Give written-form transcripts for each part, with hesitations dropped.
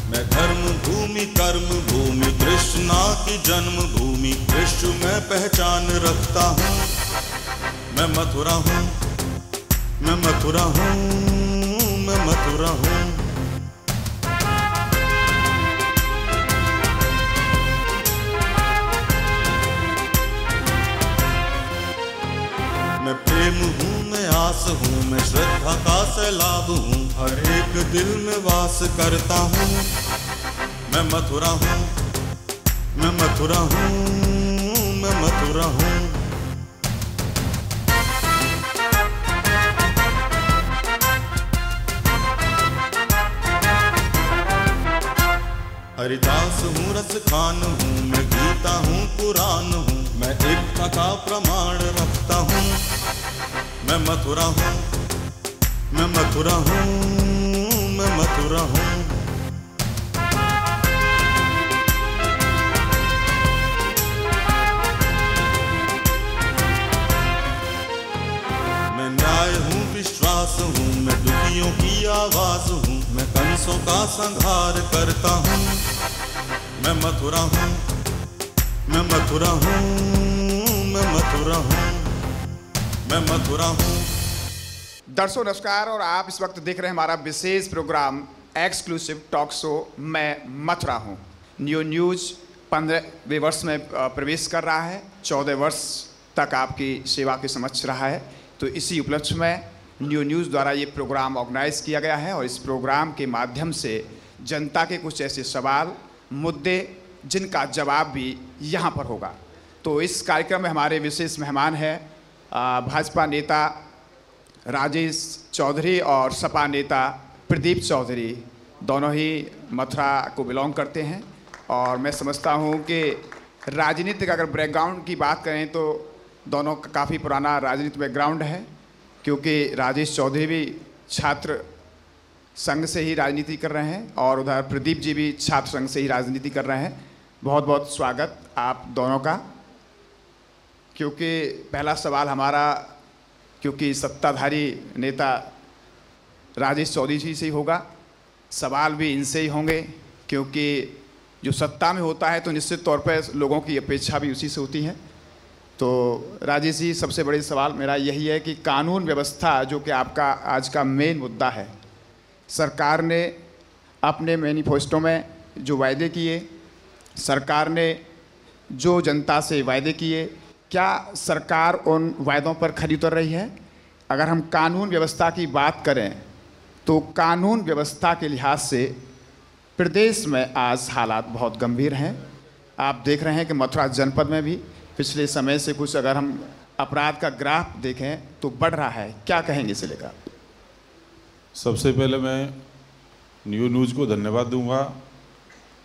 मैं धर्म भूमि कर्म भूमि कृष्णा की जन्म भूमि विश्व में पहचान रखता हूँ। मैं मथुरा हूँ, मैं मथुरा हूँ, मैं मथुरा हूँ। मैं प्रेम हूँ, मैं आस हूँ, मैं श्रद्धा का सैलाब हूँ, हर एक दिल में वास करता हूँ। मैं मथुरा हूँ, मैं मथुरा हूँ, मैं मथुरा हूँ। हरिदास हूँ, रस खान हूँ, मैं गीता हूँ, पुराण हूँ, मैं एकता का प्रमाण रखता हूँ। मैं मथुरा हूँ, मैं मथुरा हूँ, मैं मथुरा हूँ। मैं न्याय हूँ, विश्वास हूँ, मैं दुखियों की आवाज हूँ, मैं कंसों का संहार करता हूँ। मैं मथुरा हूँ, मैं मथुरा हूँ, मैं मथुरा हूँ, मैं मथुरा हूँ। दर्शकों नमस्कार, और आप इस वक्त देख रहे हैं हमारा विशेष प्रोग्राम एक्सक्लूसिव टॉक शो मैं मथुरा हूँ। न्यू न्यूज़ 15वें वर्ष में प्रवेश कर रहा है, 14 वर्ष तक आपकी सेवा के समक्ष रहा है। तो इसी उपलक्ष्य में न्यू न्यूज़ द्वारा ये प्रोग्राम ऑर्गेनाइज किया गया है, और इस प्रोग्राम के माध्यम से जनता के कुछ ऐसे सवाल मुद्दे जिनका जवाब भी यहाँ पर होगा। तो इस कार्यक्रम में हमारे विशेष मेहमान हैं भाजपा नेता राजेश चौधरी और सपा नेता प्रदीप चौधरी, दोनों ही मथुरा को बिलोंग करते हैं। और मैं समझता हूँ कि राजनीतिक अगर बैकग्राउंड की बात करें तो दोनों का काफ़ी पुराना राजनीतिक बैकग्राउंड है, क्योंकि राजेश चौधरी भी छात्र संघ से ही राजनीति कर रहे हैं और उधर प्रदीप जी भी छात्र संघ से ही राजनीति कर रहे हैं। बहुत बहुत स्वागत आप दोनों का। क्योंकि पहला सवाल हमारा, क्योंकि सत्ताधारी नेता राजेश चौधरी जी से ही होगा, सवाल भी इनसे ही होंगे, क्योंकि जो सत्ता में होता है तो निश्चित तौर पर लोगों की अपेक्षा भी उसी से होती है। तो राजेश जी, सबसे बड़ी सवाल मेरा यही है कि कानून व्यवस्था जो कि आपका आज का मेन मुद्दा है, सरकार ने अपने मैनिफेस्टो में जो वायदे किए, सरकार ने जो जनता से वायदे किए, क्या सरकार उन वायदों पर खरी उतर रही है? अगर हम कानून व्यवस्था की बात करें तो कानून व्यवस्था के लिहाज से प्रदेश में आज हालात बहुत गंभीर हैं। आप देख रहे हैं कि मथुरा जनपद में भी पिछले समय से कुछ अगर हम अपराध का ग्राफ देखें तो बढ़ रहा है। क्या कहेंगे इसे लेकर? सबसे पहले मैं न्यू न्यूज़ को धन्यवाद दूंगा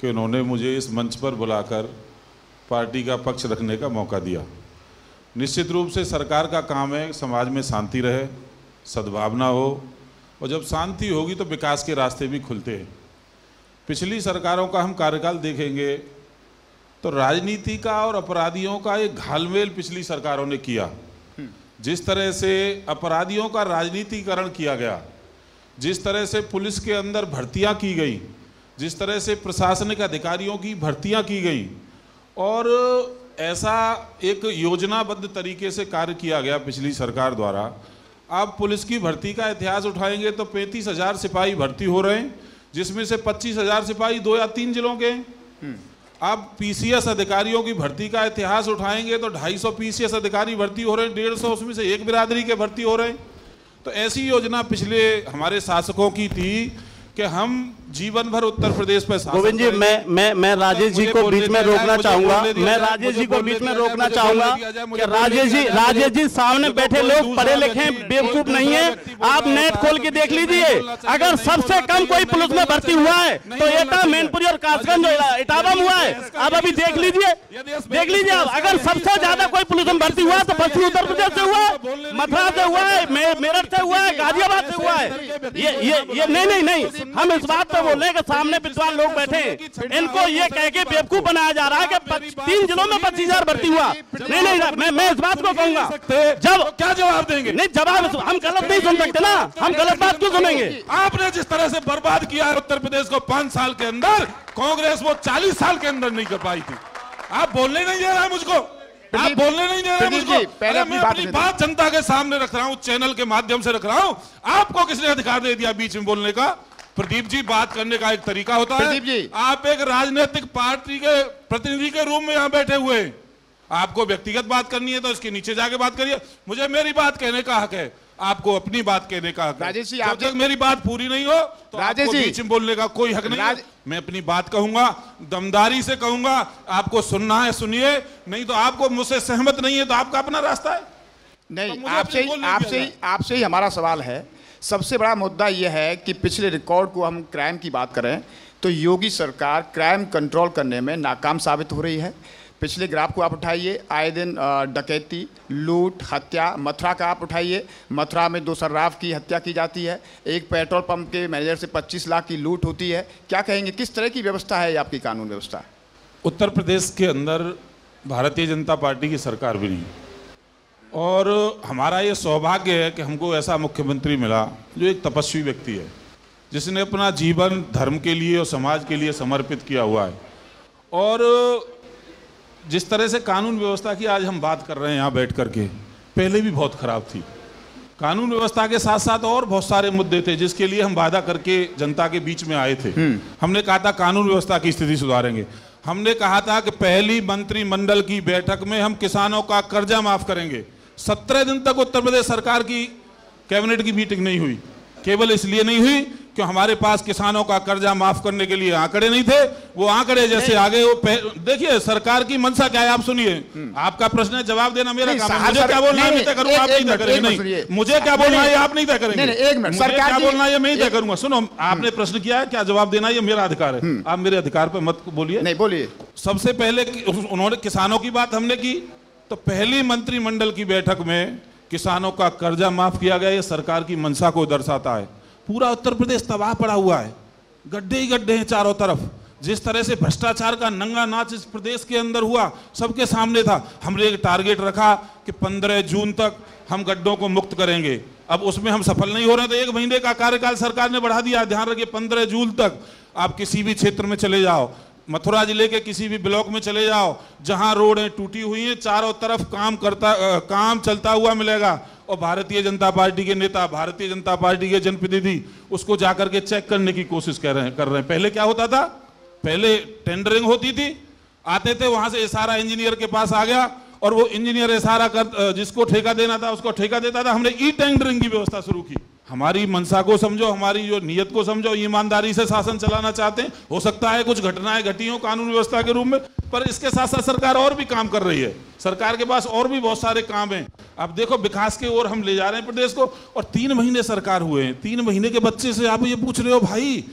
कि उन्होंने मुझे इस मंच पर बुलाकर पार्टी का पक्ष रखने का मौका दिया। निश्चित रूप से सरकार का काम है समाज में शांति रहे, सद्भावना हो, और जब शांति होगी तो विकास के रास्ते भी खुलते हैं। पिछली सरकारों का हम कार्यकाल देखेंगे तो राजनीति का और अपराधियों का एक घालमेल पिछली सरकारों ने किया। जिस तरह से अपराधियों का राजनीतिकरण किया गया, जिस तरह से पुलिस के अंदर भर्तियां की गई, जिस तरह से प्रशासनिक अधिकारियों की भर्तियां की गई, और ऐसा एक योजनाबद्ध तरीके से कार्य किया गया पिछली सरकार द्वारा। आप पुलिस की भर्ती का इतिहास उठाएंगे तो 35,000 सिपाही भर्ती हो रहे हैं, जिसमें से 25,000 सिपाही 2 या 3 जिलों के। आप पीसीएस अधिकारियों की भर्ती का इतिहास उठाएंगे तो 250 पीसीएस अधिकारी भर्ती हो रहे हैं, 150 उसमें से एक बिरादरी के भर्ती हो रहे हैं। तो ऐसी योजना पिछले हमारे शासकों की थी कि हम जीवन भर उत्तर प्रदेश पर। गोविंद जी, मैं राजेश जी को बीच में रोकना चाहूंगा। मैं राजेश जी को बीच में रोकना चाहूंगा कि राजेश जी सामने बैठे लोग पढ़े लिखे बेवकूफ नहीं है। आप नेट खोल के देख लीजिए, अगर सबसे कम कोई पुलिस में भर्ती हुआ है तो एटा, मैनपुरी और कासगंज इटावा में हुआ है। आप अभी देख लीजिए आप, अगर सबसे ज्यादा कोई पुलिस में भर्ती हुआ है तो पश्चिमी उत्तर प्रदेश से हुआ है, मथुरा से हुआ है, मेरठ से हुआ है, गाजियाबाद से हुआ है। ये नहीं, हम इस बात पर बोल रहे हैं कि सामने विद्वान लोग बैठे हैं, इनको ये कह के बेवकूफ बनाया जा रहा है कि 3 जिलों में 25,000 भर्ती हुआ। नहीं, मैं इस बात को कहूंगा, जब क्या जवाब देंगे? नहीं, जवाब हम गलत नहीं सुन सकते ना, हम गलत बात क्यों सुनेंगे? आपने जिस तरह से बर्बाद किया है उत्तर प्रदेश को 5 साल के अंदर, कांग्रेस वो 40 साल के अंदर नहीं कर पाई थी। आप बोलने नहीं दे रहे मुझको, आप बोलने नहीं दे रहे मुझको। पहले मैं अपनी बात जनता के सामने रख रहा हूं, चैनल के माध्यम से रख रहा हूं। आपको किसने अधिकार दे दिया बीच में बोलने का? प्रदीप जी, बात करने का एक तरीका होता है। प्रदीप जी, आप एक राजनीतिक पार्टी के प्रतिनिधि के रूप में यहां बैठे हुए हैं, आपको व्यक्तिगत बात करनी है तो इसके नीचे जाके बात करिए। मुझे मेरी बात कहने का हक है, आपको अपनी बात कहने का हक है। राजेश जी, जब तक मेरी बात पूरी नहीं हो तो आपको बीच में बोलने का कोई हक नहीं है। मैं अपनी बात कहूंगा, दमदारी से कहूंगा, आपको सुनना है सुनिए, नहीं तो आपको मुझसे सहमत नहीं है तो आपका अपना रास्ता है। नहीं, आपसे ही हमारा सवाल है। सबसे बड़ा मुद्दा यह है कि पिछले रिकॉर्ड को हम क्राइम की बात करें तो योगी सरकार क्राइम कंट्रोल करने में नाकाम साबित हो रही है। पिछले ग्राफ को आप उठाइए, आए दिन डकैती, लूट, हत्या, मथुरा का आप उठाइए, मथुरा में 2 सर्राफ की हत्या की जाती है, एक पेट्रोल पंप के मैनेजर से 25 लाख की लूट होती है। क्या कहेंगे, किस तरह की व्यवस्था है आपकी कानून व्यवस्था? उत्तर प्रदेश के अंदर भारतीय जनता पार्टी की सरकार भी नहीं, और हमारा ये सौभाग्य है कि हमको ऐसा मुख्यमंत्री मिला जो एक तपस्वी व्यक्ति है, जिसने अपना जीवन धर्म के लिए और समाज के लिए समर्पित किया हुआ है। और जिस तरह से कानून व्यवस्था की आज हम बात कर रहे हैं यहाँ बैठ करके, पहले भी बहुत खराब थी। कानून व्यवस्था के साथ साथ और बहुत सारे मुद्दे थे जिसके लिए हम वादा करके जनता के बीच में आए थे। हमने कहा था कानून व्यवस्था की स्थिति सुधारेंगे, हमने कहा था कि पहली मंत्रिमंडल की बैठक में हम किसानों का कर्जा माफ करेंगे। 17 दिन तक उत्तर प्रदेश सरकार की कैबिनेट की मीटिंग नहीं हुई, केवल इसलिए नहीं हुई कि हमारे पास किसानों का कर्जा माफ करने के लिए आंकड़े नहीं थे। वो आंकड़े जैसे आगे वो देखिए सरकार की मंशा क्या है, आप सुनिए। आपका प्रश्न है, जवाब देना मेरा काम है। मुझे क्या बोलना है मैं तय करूंगा, आप नहीं तय करेंगे। नहीं, मुझे क्या बोलना है आप नहीं तय करेंगे। मुझे क्या बोलना है मैं तय करूंगा। सुनो, आपने प्रश्न किया है, क्या जवाब देना, ये मेरा अधिकार है। आप मेरे अधिकार पर मत बोलिए। नहीं बोलिए। सबसे पहले उन्होंने किसानों की बात हमने की, तो पहली मंत्रिमंडल की बैठक में किसानों का कर्जा माफ किया गया। ये सरकार की मंशा को दर्शाता है। पूरा उत्तर प्रदेश तबाह पड़ा हुआ है, गड्ढे ही गड्ढे हैं चारों तरफ। जिस तरह से भ्रष्टाचार का नंगा नाच इस प्रदेश के अंदर हुआ, सबके सामने था। हमने एक टारगेट रखा कि 15 जून तक हम गड्ढों को मुक्त करेंगे। अब उसमें हम सफल नहीं हो रहे, तो 1 महीने का कार्यकाल सरकार ने बढ़ा दिया। ध्यान रखिए, 15 जून तक आप किसी भी क्षेत्र में चले जाओ, मथुरा जिले के किसी भी ब्लॉक में चले जाओ, जहां रोडें टूटी हुई हैं, चारों तरफ काम चलता हुआ मिलेगा। और भारतीय जनता पार्टी के नेता, भारतीय जनता पार्टी के जनप्रतिनिधि उसको जाकर के चेक करने की कोशिश कर रहे हैं। पहले क्या होता था, पहले टेंडरिंग होती थी, आते थे वहां से इशारा इंजीनियर के पास आ गया और वो इंजीनियर इशारा कर जिसको ठेका देना था उसको ठेका देता था। हमने ई टेंडरिंग की व्यवस्था शुरू की। हमारी मंशा को समझो, हमारी जो नीयत को समझो, ईमानदारी से शासन चलाना चाहते हैं। हो सकता है कुछ घटनाएं घटी हो कानून व्यवस्था के रूप में, पर इसके साथ साथ सरकार और भी काम कर रही है। सरकार के पास और भी बहुत सारे काम हैं। अब देखो, विकास की ओर हम ले जा रहे हैं प्रदेश को। और 3 महीने सरकार हुए हैं, 3 महीने के बच्चे से आप ये पूछ रहे हो भाई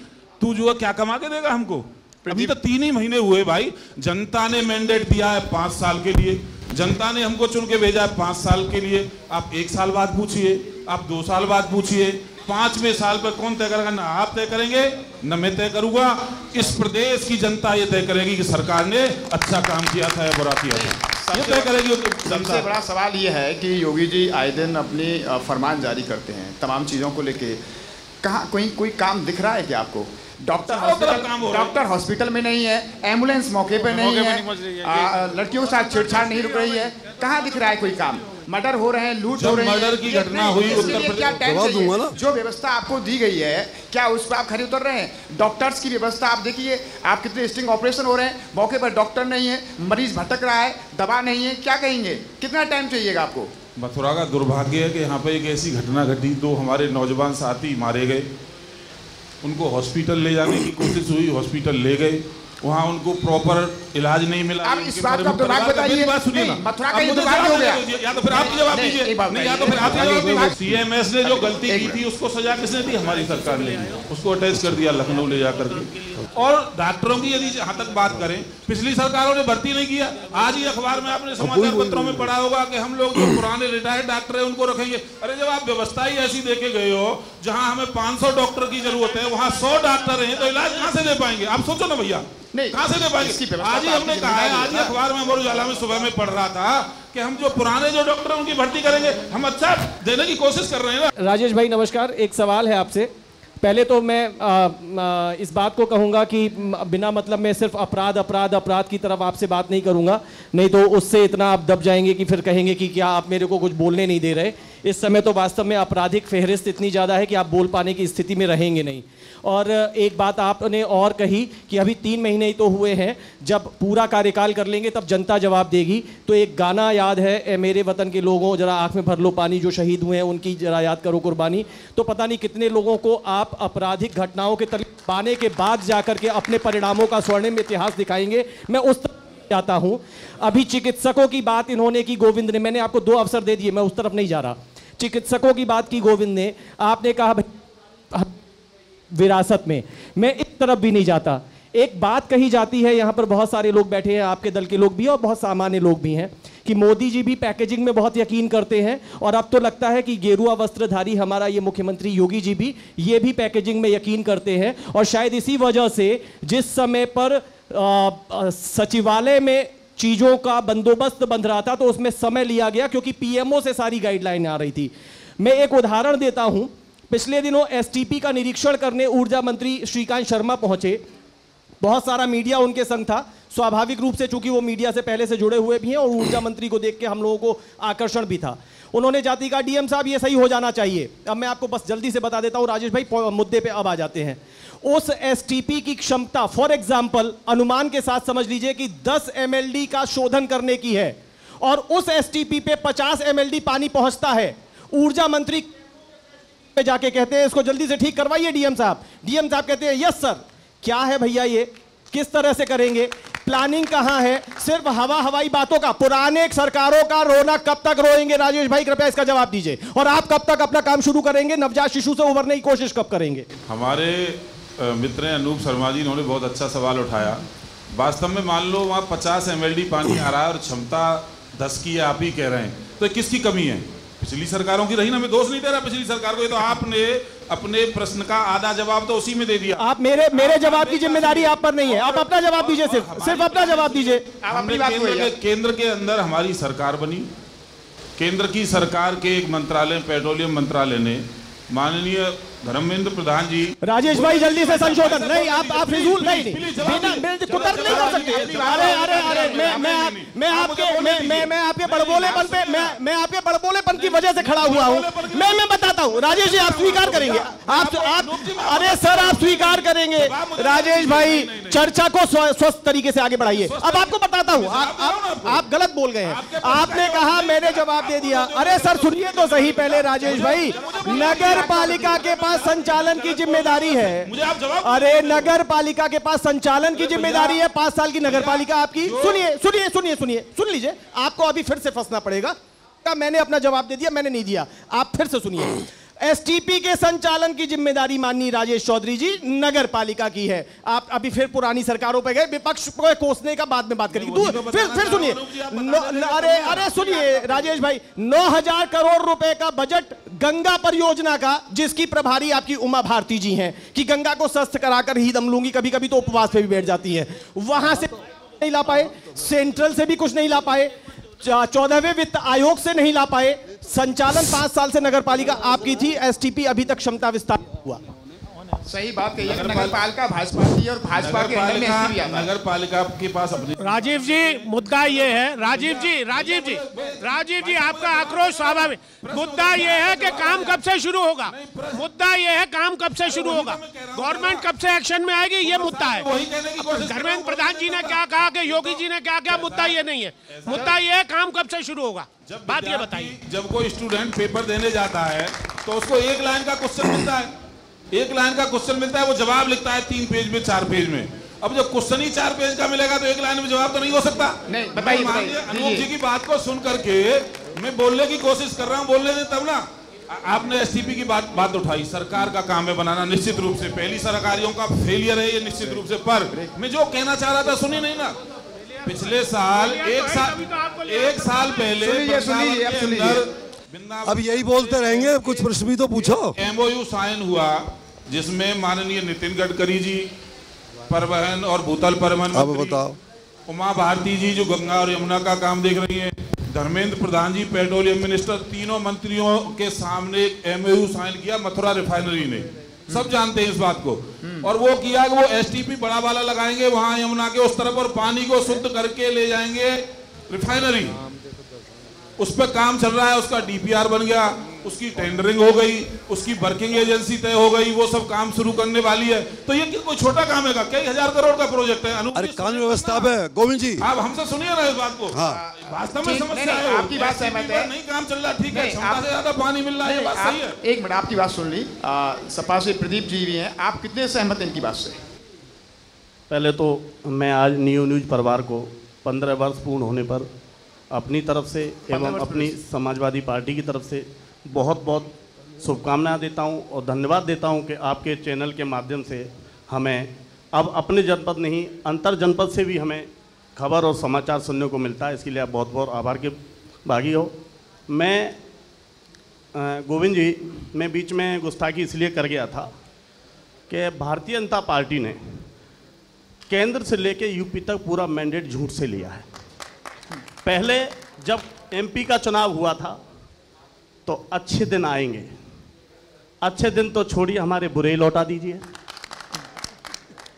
तू जो है क्या कमा के देगा हमको? अभी तो 3 ही महीने हुए भाई। जनता ने मैंडेट दिया है 5 साल के लिए, जनता ने हमको चुन के भेजा है 5 साल के लिए। आप 1 साल बाद पूछिए, आप 2 साल बाद पूछिए, 5वें साल पर कौन तय करेगा? ना आप तय करेंगे न मैं तय करूंगा। इस प्रदेश की जनता ये तय करेगी कि सरकार ने अच्छा काम किया था या बुरा किया था, ये तय करेगी जनता। सबसे बड़ा सवाल ये है कि योगी जी आए दिन अपनी फरमान जारी करते हैं तमाम चीज़ों को लेके। कहाँ कोई काम दिख रहा है क्या आपको? डॉक्टर हॉस्पिटल में नहीं है, एम्बुलेंस मौके पे नहीं है, लड़कियों के साथ छेड़छाड़ नहीं रुक रही है। कहाँ दिख रहा है कोई काम? मर्डर हो रहे हैं, लूट हो रही है। मर्डर की घटना हुई उत्तर प्रदेश, जो व्यवस्था आपको दी गई है क्या उस पर आप खरे उतर रहे हैं? डॉक्टर्स की व्यवस्था आप देखिए, आप कितने स्टिंग ऑपरेशन हो रहे हैं, मौके पर डॉक्टर नहीं है, मरीज भटक रहा है, दवा नहीं है। क्या कहेंगे, कितना टाइम चाहिएगा आपको? मथुरा का दुर्भाग्य है कि यहाँ पे एक ऐसी घटना घटी, 2 हमारे नौजवान साथी मारे गए। उनको हॉस्पिटल ले जाने की कोशिश हुई, हॉस्पिटल ले गए, वहाँ उनको प्रॉपर इलाज नहीं मिला। आप इस बात का दुर्भाग्य बताइए। बात सुनिए ना, मथुरा का ये दुर्भाग्य हो गया। या तो फिर आप जवाब दीजिए, नहीं या तो फिर आप जवाब दीजिए। सीएमएस ने जो गलती की थी उसको सजा किसने दी? हमारी सरकार ने। उसको अटैच कर दिया लखनऊ ले जाकर के। और डॉक्टरों की यदि जहां तक बात करें, पिछली सरकारों ने भर्ती नहीं किया। आज ही अखबार में आपने समाचार पत्रों में पढ़ा होगा कि हम लोग जो पुराने रिटायर्ड डॉक्टर है उनको रखेंगे। अरे जब आप व्यवस्था ही ऐसी देके गए हो, जहां हमें 500 डॉक्टर की जरूरत है, वहां 100 डॉक्टर हैं, तो इलाज कहां से दे पाएंगे? आप सोचो ना भैया, कहां से दे पाएंगे? आज ही हमने कहा है, आज ही अखबार में अमर उजाला में सुबह में पढ़ रहा था कि हम जो पुराने जो डॉक्टर उनकी भर्ती करेंगे, हम अच्छा देने की कोशिश कर रहे हैं ना। राजेश भाई नमस्कार, एक सवाल है आपसे। पहले तो मैं इस बात को कहूँगा कि बिना मतलब में सिर्फ अपराध की तरफ आपसे बात नहीं करूँगा, नहीं तो उससे इतना आप दब जाएंगे कि फिर कहेंगे कि क्या आप मेरे को कुछ बोलने नहीं दे रहे। इस समय तो वास्तव में आपराधिक फहरिस्त इतनी ज़्यादा है कि आप बोल पाने की स्थिति में रहेंगे नहीं। और एक बात आपने और कही कि अभी 3 महीने ही तो हुए हैं, जब पूरा कार्यकाल कर लेंगे तब जनता जवाब देगी। तो एक गाना याद है, ए मेरे वतन के लोगों जरा आँख में भर लो पानी, जो शहीद हुए हैं उनकी जरा याद करो कुर्बानी। तो पता नहीं कितने लोगों को आप आपराधिक घटनाओं के तले पाने के बाद जाकर के अपने परिणामों का स्वर्णिम इतिहास दिखाएंगे। मैं उस तरफ जाता हूँ। अभी चिकित्सकों की बात इन्होंने की, गोविंद ने, मैंने आपको 2 अवसर दे दिए, मैं उस तरफ नहीं जा रहा। चिकित्सकों की बात की गोविंद ने, आपने कहा विरासत में, मैं इस तरफ भी नहीं जाता। एक बात कही जाती है, यहाँ पर बहुत सारे लोग बैठे हैं, आपके दल के लोग भी और बहुत सामान्य लोग भी हैं, कि मोदी जी भी पैकेजिंग में बहुत यकीन करते हैं, और अब तो लगता है कि गेरुआ वस्त्रधारी हमारा ये मुख्यमंत्री योगी जी भी ये भी पैकेजिंग में यकीन करते हैं। और शायद इसी वजह से जिस समय पर सचिवालय में चीज़ों का बंदोबस्त बंध रहा था तो उसमें समय लिया गया, क्योंकि पीएमओ से सारी गाइडलाइन आ रही थी। मैं एक उदाहरण देता हूं। पिछले दिनों एसटीपी का निरीक्षण करने ऊर्जा मंत्री श्रीकांत शर्मा पहुंचे। बहुत सारा मीडिया उनके संग था, स्वाभाविक रूप से, चूंकि वो मीडिया से पहले से जुड़े हुए भी हैं और ऊर्जा मंत्री को देख के हम लोगों को आकर्षण भी था। उन्होंने जाति कहा, डीएम साहब ये सही हो जाना चाहिए। अब मैं आपको बस जल्दी से बता देता हूं, राजेश भाई मुद्दे पे अब आ जाते हैं। उस एसटीपी की क्षमता फॉर एग्जाम्पल अनुमान के साथ समझ लीजिए कि 10 MLD का शोधन करने की है, और उस एसटीपी पे 50 MLD पानी पहुंचता है। ऊर्जा मंत्री पे जाके कहते हैं इसको जल्दी से ठीक करवाइए डीएम साहब। डीएम साहब कहते हैं यस सर। क्या है भैया ये, किस तरह से करेंगे? प्लानिंग कहां है? सिर्फ हवाई बातों का। पुराने सरकारों का रोना कब तक रोएंगे राजेश भाई, कृपया इसका जवाब दीजिए। और आप कब तक अपना काम शुरू करेंगे? नवजात शिशु से उभरने की कोशिश कब करेंगे? हमारे मित्र अनूप शर्मा जी इन्होंने बहुत अच्छा सवाल उठाया। वास्तव में मान लो वहाँ 50 MLD पानी आ रहा है और क्षमता 10 की आप ही कह रहे हैं, तो किसकी कमी है? पिछली सरकारों की रही ना। मैं दोष नहीं दे रहा पिछली सरकार को, ये तो आपने अपने प्रश्न का आधा जवाब तो उसी में दे दिया। आप मेरे जवाब की जिम्मेदारी आप पर नहीं है, आप अपना जवाब दीजिए, सिर्फ अपना जवाब दीजिए। केंद्र के अंदर हमारी सरकार बनी। केंद्र की सरकार के एक मंत्रालय, पेट्रोलियम मंत्रालय ने माननीय धर्मेंद्र प्रधान जी। राजेश भाई जल्दी से संशोधन नहीं, आप फिजूल नहीं कुतर्क नहीं कर सकते। अरे मैं आपके बड़बोलेपन पे मैं आपके बड़बोलेपन की वजह से खड़ा हुआ हूँ। मैं बताता हूँ राजेश जी, आप स्वीकार करेंगे? आप अरे सर आप स्वीकार करेंगे? राजेश भाई चर्चा को स्वस्थ तरीके से आगे बढ़ाइए। अब आपको बताता हूँ, आप गलत बोल गए हैं। आपने कहा मैंने जवाब दे दिया। अरे सर सुनिए तो सही पहले राजेश भाई, नगर पालिका के पास संचालन की जिम्मेदारी है। मुझे आप जवाब। अरे नगर पालिका के पास संचालन की जिम्मेदारी है, 5 साल की नगर पालिका आपकी। सुन लीजिए, आपको अभी फिर से फंसना पड़ेगा। मैंने अपना जवाब दे दिया, मैंने नहीं दिया, आप फिर से सुनिए। एसटीपी के संचालन की जिम्मेदारी माननीय राजेश चौधरी जी नगर पालिका की है। आप अभी फिर पुरानी सरकारों पे गए, विपक्ष को कोसने का बाद में बात करेंगे। फिर सुनिए, अरे सुनिए राजेश भाई, 9,000 करोड़ रुपए का बजट गंगा परियोजना का, जिसकी प्रभारी आपकी उमा भारती जी हैं, कि गंगा को स्वस्थ कराकर ही दम लूंगी, कभी कभी तो उपवास पे भी बैठ जाती है। वहां से नहीं ला पाए, सेंट्रल से भी कुछ नहीं ला पाए, 14वें वित्त आयोग से नहीं ला पाए। संचालन 5 साल से नगर पालिका आपकी थी, एसटीपी अभी तक क्षमता विस्तार हुआ। सही बात कही है। नगर पालिका भाजपा की और भाजपा के अंदर में एसटी भी आता है। नगर पालिका के पास अपनी। राजीव जी मुद्दा ये है, राजीव जी आपका आक्रोश स्वाभाविक। मुद्दा ये है कि काम कब से शुरू होगा, मुद्दा ये है काम कब से शुरू होगा, गवर्नमेंट कब से एक्शन में आएगी, ये मुद्दा है। धर्मेंद्र प्रधान जी ने क्या कहा कि योगी जी ने क्या, मुद्दा ये नहीं है। मुद्दा ये है काम कब से शुरू होगा। बात ये बताइए। जब कोई स्टूडेंट पेपर देने जाता है तो उसको 1 लाइन का क्वेश्चन मिलता है, 1 लाइन का क्वेश्चन मिलता है, वो जवाब लिखता है 3 पेज में, 4 पेज में। अब जब क्वेश्चन ही 4 पेज का मिलेगा तो 1 लाइन में जवाब तो नहीं हो सकता। नहीं बताइए। अनूप जी की बात को सुन करके मैं बोलने की कोशिश कर रहा हूँ, बोलने दें तब ना। आपने एसटीपी की बात उठाई, सरकार का काम है बनाना, निश्चित रूप से पहली सरकारियों का फेलियर है ये निश्चित रूप से। पर मैं जो कहना चाह रहा था सुनी नहीं ना, पिछले साल एक साल पहले अब यही बोलते रहेंगे, कुछ प्रश्न भी तो पूछो। एमओयू साइन हुआ जिसमें माननीय नितिन गडकरी जी परिवहन और भूतल परिवहन मंत्री, बताओ उमा भारती जी जो गंगा और यमुना का काम देख रही है, धर्मेंद्र प्रधान जी पेट्रोलियम मिनिस्टर, तीनों मंत्रियों के सामने एक एमओयू साइन किया मथुरा रिफाइनरी ने, सब जानते हैं इस बात को। और वो किया कि वो एसटीपी बड़ा वाला लगाएंगे वहां यमुना के उस तरफ और पानी को शुद्ध करके ले जाएंगे रिफाइनरी। उस पर काम चल रहा है, उसका डीपीआर बन गया, उसकी टेंडरिंग हो गई, उसकी वर्किंग एजेंसी तय हो गई, वो सब काम शुरू करने वाली है। तो ये कोई छोटा काम है? कई हजार करोड़ का प्रोजेक्ट है। अरे कानून व्यवस्था है गोविंद जी, आप हमसे सुनिए ना इस बात को। वास्तव में समस्या है, आपकी बात सहमत है, नहीं काम चल रहा, ठीक है, क्षमता से ज्यादा पानी मिल रहा है, बात सही है। एक मिनट, आपकी बात सुन ली, सपा से प्रदीप जी भी हैं, आप कितने सहमत हैं इनकी बात से? पहले तो मैं आज न्यू न्यूज परिवार को 15 वर्ष पूर्ण होने पर अपनी तरफ से एवं अपनी समाजवादी पार्टी की तरफ से बहुत बहुत शुभकामनाएं देता हूं और धन्यवाद देता हूं कि आपके चैनल के माध्यम से हमें अब अपने जनपद नहीं अंतर जनपद से भी हमें खबर और समाचार सुनने को मिलता है। इसके लिए आप बहुत बहुत आभार के भागी हो। मैं गोविंद जी, मैं बीच में गुस्ताखी इसलिए कर गया था कि भारतीय जनता पार्टी ने केंद्र से लेकर यूपी तक पूरा मैंडेट झूठ से लिया है। पहले जब एमपी का चुनाव हुआ था तो अच्छे दिन आएंगे, अच्छे दिन तो छोड़िए, हमारे बुरे लौटा दीजिए।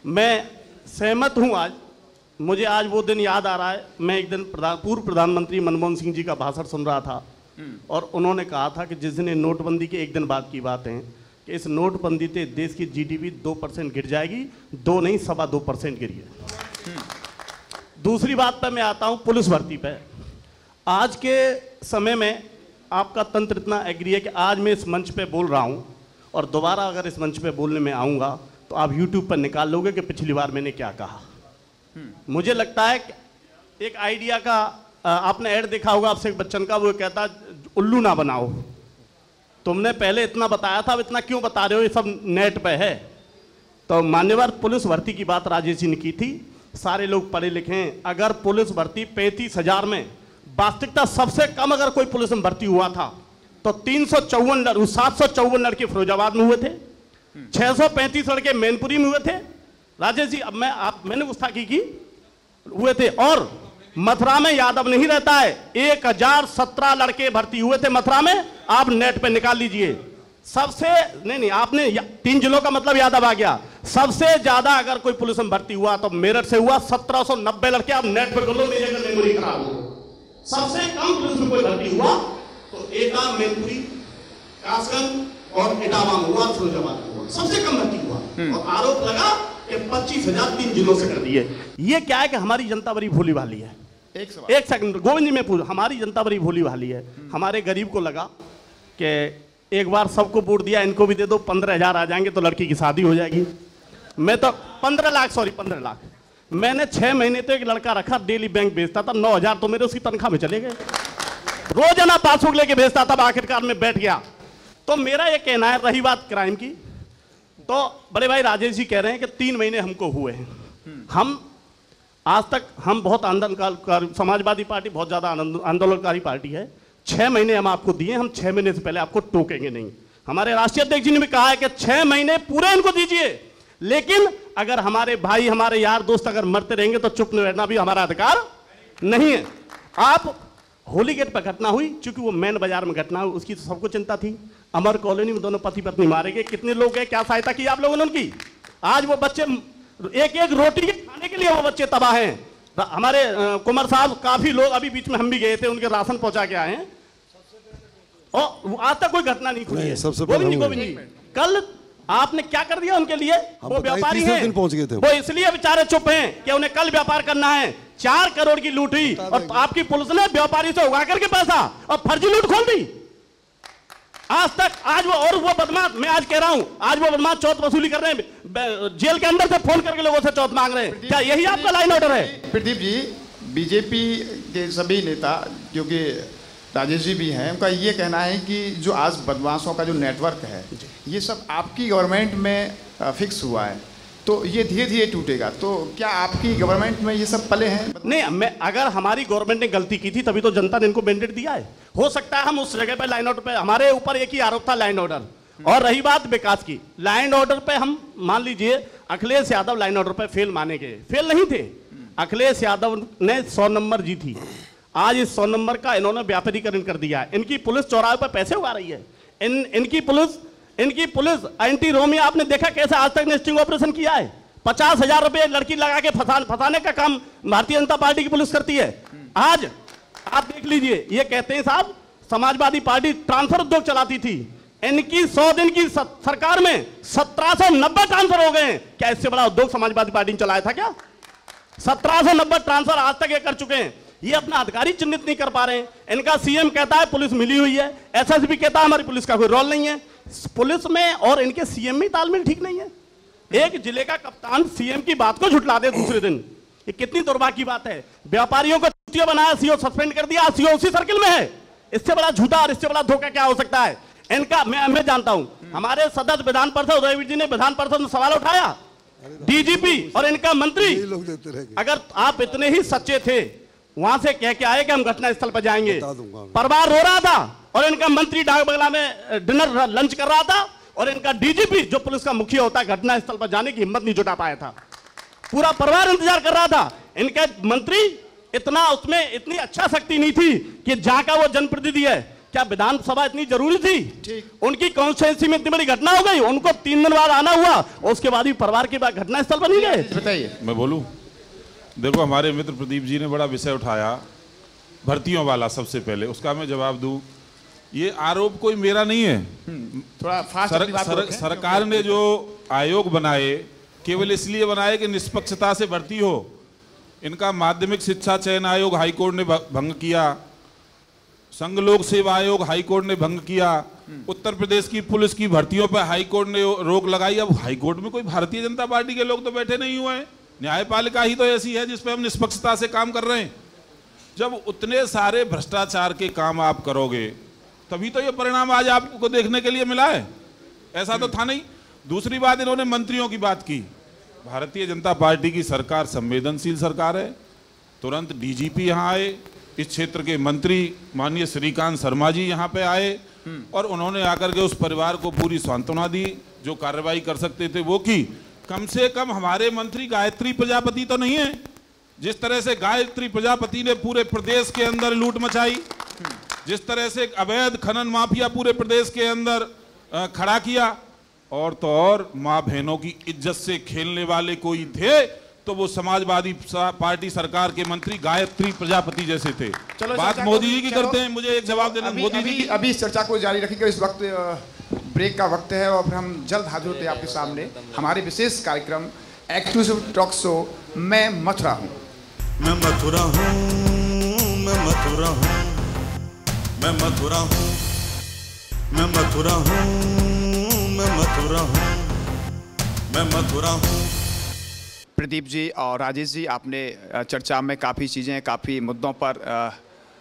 मैं सहमत हूं, आज मुझे आज वो दिन याद आ रहा है। मैं एक दिन पूर्व प्रधानमंत्री मनमोहन सिंह जी का भाषण सुन रहा था और उन्होंने कहा था कि जिस दिन नोटबंदी के एक दिन बाद की बात है कि इस नोटबंदी से देश की जीडीपी 2% गिर जाएगी, 2 नहीं 2.25% गिरी है। दूसरी बात पर मैं आता हूं, पुलिस भर्ती पे। आज के समय में आपका तंत्र इतना एग्री है कि आज मैं इस मंच पे बोल रहा हूं और दोबारा अगर इस मंच पे बोलने में आऊँगा तो आप यूट्यूब पर निकाल लोगे कि पिछली बार मैंने क्या कहा। मुझे लगता है कि एक आइडिया का आपने ऐड देखा होगा अभिषेक बच्चन का, वो कहता उल्लू ना बनाओ, तुमने पहले इतना बताया था, अब इतना क्यों बता रहे हो, ये सब नेट पे है। तो मान्यवर पुलिस भर्ती की बात राजेश जी ने की थी, सारे लोग पढ़े लिखे हैं। अगर पुलिस भर्ती 35,000 में, वास्तविकता सबसे कम अगर कोई पुलिस में भर्ती हुआ था तो 754 लड़के फिरोजाबाद में हुए थे, 635 लड़के मैनपुरी में हुए थे। राजेश जी, अब मैंने गुस्ताखी की हुए थे। और मथुरा में यादव नहीं रहता है, 1017 लड़के भर्ती हुए थे मथुरा में, आप नेट पे निकाल लीजिए। सबसे नहीं आपने 3 जिलों का मतलब यादव आ गया। सबसे ज्यादा अगर कोई पुलिस में भर्ती हुआ तो मेरठ से हुआ 1790 लड़के, आप नेट पे कर लो, मेरी अगर मेमोरी खराब हो। सबसे कम पुलिस में कोई भर्ती हुआ तो एटा, मैनपुरी, कासगंज और इटावा में हुआ, फिरोजाबाद में हुआ, सबसे कम भर्ती हुआ। और आरोप लगा कि 25,000 3 जिलों से कर दिए। ये क्या है कि हमारी जनता बड़ी भोली भाली है। एक सेकंड गोविंद जी, मैं पूछ, हमारी जनता बड़ी भोली भाली है। हमारे गरीब को लगा कि एक बार सबको वोट दिया, इनको भी दे दो, 15,000 आ जाएंगे तो लड़की की शादी हो जाएगी। मैं तो 15 लाख मैंने 6 महीने तो एक लड़का रखा, डेली बैंक भेजता था, 9,000 तो मेरे उसकी तनख्वाह में चले गए। रोजाना पासबुक लेके भेजता था, आखिरकार में बैठ गया। तो मेरा ये कहना है, रही बात क्राइम की, तो बड़े भाई राजेश जी कह रहे हैं कि 3 महीने हमको हुए हैं। हम आज तक हम बहुत आंदोलनकारी, समाजवादी पार्टी बहुत ज्यादा आंदोलनकारी पार्टी है। 6 महीने हम आपको दिए, हम 6 महीने से पहले आपको टोकेंगे नहीं। हमारे राष्ट्रीय अध्यक्ष जी ने भी कहा है कि 6 महीने पूरे इनको दीजिए, लेकिन अगर हमारे भाई, हमारे यार दोस्त अगर मरते रहेंगे तो चुप रहना भी हमारा अधिकार नहीं है। आप होली गेट पर घटना हुई, चूंकि वो मेन बाजार में घटना हुई, उसकी तो सबको चिंता थी। अमर कॉलोनी में दोनों पति पत्नी मारे गए, कितने लोग गए, क्या सहायता की आप लोगों ने उनकी? आज वो बच्चे एक रोटी खाने के लिए वो बच्चे तबाह हैं। हमारे कुमार साहब, काफी लोग अभी बीच में हम भी गए थे, उनके राशन पहुंचा के आए हैं और आज तक कोई घटना नहीं खुली है। गोविंद जी, कल आपने क्या कर दिया उनके लिए? वो व्यापारी हैं, वो इसलिए बेचारे चुप हैं कि उन्हें कल व्यापार करना है। 4 करोड़ की लूट हुई और आपकी पुलिस ने व्यापारी से उगा करके पैसा और फर्जी लूट खोल दी। आज तक आज वो बदमाश, मैं आज कह रहा हूं, आज वो बदमाश चौथ वसूली कर रहे हैं, जेल के अंदर से फोन करके लोगों से चौथ मांग रहे हैं। क्या यही आपका लाइन ऑर्डर है? प्रदीप जी, बीजेपी के सभी नेता, क्योंकि राजेश जी भी हैं, उनका ये कहना है कि जो आज बदमाशों का जो नेटवर्क है ये सब आपकी गवर्नमेंट में फिक्स हुआ है, तो ये धीरे धीरे टूटेगा। तो क्या आपकी गवर्नमेंट में ये सब पले हैं? नहीं, मैं अगर हमारी गवर्नमेंट ने गलती की थी तभी तो जनता ने इनको मैंडेट दिया है। हो सकता है हम उस जगह पे लाइन ऑर्डर पे, हमारे ऊपर एक ही आरोप था लाइन ऑर्डर, और रही बात विकास की, लाइन ऑर्डर पे हम मान लीजिए अखिलेश यादव लाइन ऑर्डर पे फेल माने गए, फेल नहीं थे। अखिलेश यादव ने 100 नंबर जीती, आज इस 100 नंबर का इन्होंने व्यापारीकरण कर दिया। इनकी पुलिस चौराहे पर पैसे उगा रही है, इनकी पुलिस एंटी रोमियो, आपने देखा कैसे आज तक ने स्टिंग ऑपरेशन किया है। 50,000 रुपए लड़की लगा के फंसाने का काम भारतीय जनता पार्टी की पुलिस करती है। आज आप देख लीजिए, ये कहते हैं साहब समाजवादी पार्टी ट्रांसफर उद्योग चलाती थी, इनकी 100 दिन की सरकार में 1790 ट्रांसफर हो गए। क्या इससे बड़ा उद्योग समाजवादी पार्टी ने चलाया था क्या? 1790 ट्रांसफर आज तक ये कर चुके हैं। ये अपना अधिकारी चिन्हित नहीं कर पा रहे हैं। इनका सीएम कहता है पुलिस मिली हुई है, एसएसपी कहता है हमारी पुलिस का कोई रोल नहीं है। पुलिस में और इनके सीएम में तालमेल ठीक नहीं है। एक जिले का कप्तान सीएम की बात को झुठला दे दूसरे दिन, ये कितनी दुर्भाग्य की बात है। व्यापारियों को छुट्टियां बनाया, सीओ सस्पेंड कर दिया, सीओ उसी सर्किल में है। इससे बड़ा झूठा और इससे बड़ा धोखा क्या हो सकता है? इनका मैं जानता हूं, हमारे सदस्य विधान परिषद उदयवीर जी ने विधान परिषद में सवाल उठाया, डीजीपी और इनका मंत्री, अगर आप इतने ही सच्चे थे वहां से कह के आए कि हम घटना स्थल पर जाएंगे, परिवार रो रहा था और इनका मंत्री डाक बंगला में डिनर लंच कर रहा था, और इनका डीजीपी जो पुलिस का मुखिया होता है घटना स्थल पर जाने की हिम्मत नहीं जुटा पाया था। पूरा परिवार इंतजार कर रहा था। इनके मंत्री इतना, उसमें इतनी अच्छा शक्ति नहीं थी कि जहां का वो जनप्रतिनिधि है, क्या विधानसभा इतनी जरूरी थी? उनकी कॉन्स्टिट्यूंसी में इतनी बड़ी घटना हो गई, उनको 3 दिन बाद आना हुआ, और उसके बाद भी परिवार के बाद घटना स्थल पर नहीं गए। बताइए। मैं बोलूं, देखो हमारे मित्र प्रदीप जी ने बड़ा विषय उठाया भर्तियों वाला। सबसे पहले उसका मैं जवाब दूं, ये आरोप कोई मेरा नहीं है। थोड़ा फास्ट सरकार ने जो आयोग बनाए केवल इसलिए बनाए कि निष्पक्षता से भर्ती हो। इनका माध्यमिक शिक्षा चयन आयोग हाईकोर्ट ने भंग किया, संघ लोक सेवा आयोग हाईकोर्ट ने भंग किया, उत्तर प्रदेश की पुलिस की भर्तियों पर हाईकोर्ट ने रोक लगाई। अब हाईकोर्ट में कोई भारतीय जनता पार्टी के लोग तो बैठे नहीं हुए हैं, न्यायपालिका ही तो ऐसी है जिसपे हम निष्पक्षता से काम कर रहे हैं। जब उतने सारे भ्रष्टाचार के काम आप करोगे तभी तो ये परिणाम आज आपको देखने के लिए मिला है, ऐसा तो था नहीं। दूसरी बात, इन्होंने मंत्रियों की बात की। भारतीय जनता पार्टी की सरकार संवेदनशील सरकार है। तुरंत डीजीपी यहाँ आए, इस क्षेत्र के मंत्री माननीय श्रीकांत शर्मा जी यहाँ पे आए और उन्होंने आकर के उस परिवार को पूरी सांत्वना दी, जो कार्रवाई कर सकते थे वो की। कम से कम हमारे मंत्री गायत्री प्रजापति तो नहीं है। जिस तरह से गायत्री प्रजापति ने पूरे प्रदेश के अंदर लूट मचाई, जिस तरह से अवैध खनन माफिया पूरे प्रदेश के अंदर खड़ा किया, और तो और माँ बहनों की इज्जत से खेलने वाले कोई थे तो वो समाजवादी पार्टी सरकार के मंत्री गायत्री प्रजापति जैसे थे। बात मोदी जी की करते हैं, मुझे एक जवाब देना। मोदी जी अभी इस चर्चा को जारी रखेंगे। इस वक्त ब्रेक का वक्त है और फिर हम जल्द हाजिर होते हैं आपके सामने हमारे विशेष कार्यक्रम एक्सक्लूसिव टॉक शो मैं मथुरा हूँ। मैं मथुरा हूँ, मैं मथुरा हूँ, मैं मथुरा हूँ, मैं मथुरा हूँ, मैं मथुरा हूँ, मैं मथुरा हूँ। प्रदीप जी और राजेश जी, आपने चर्चा में काफ़ी चीज़ें, काफ़ी मुद्दों पर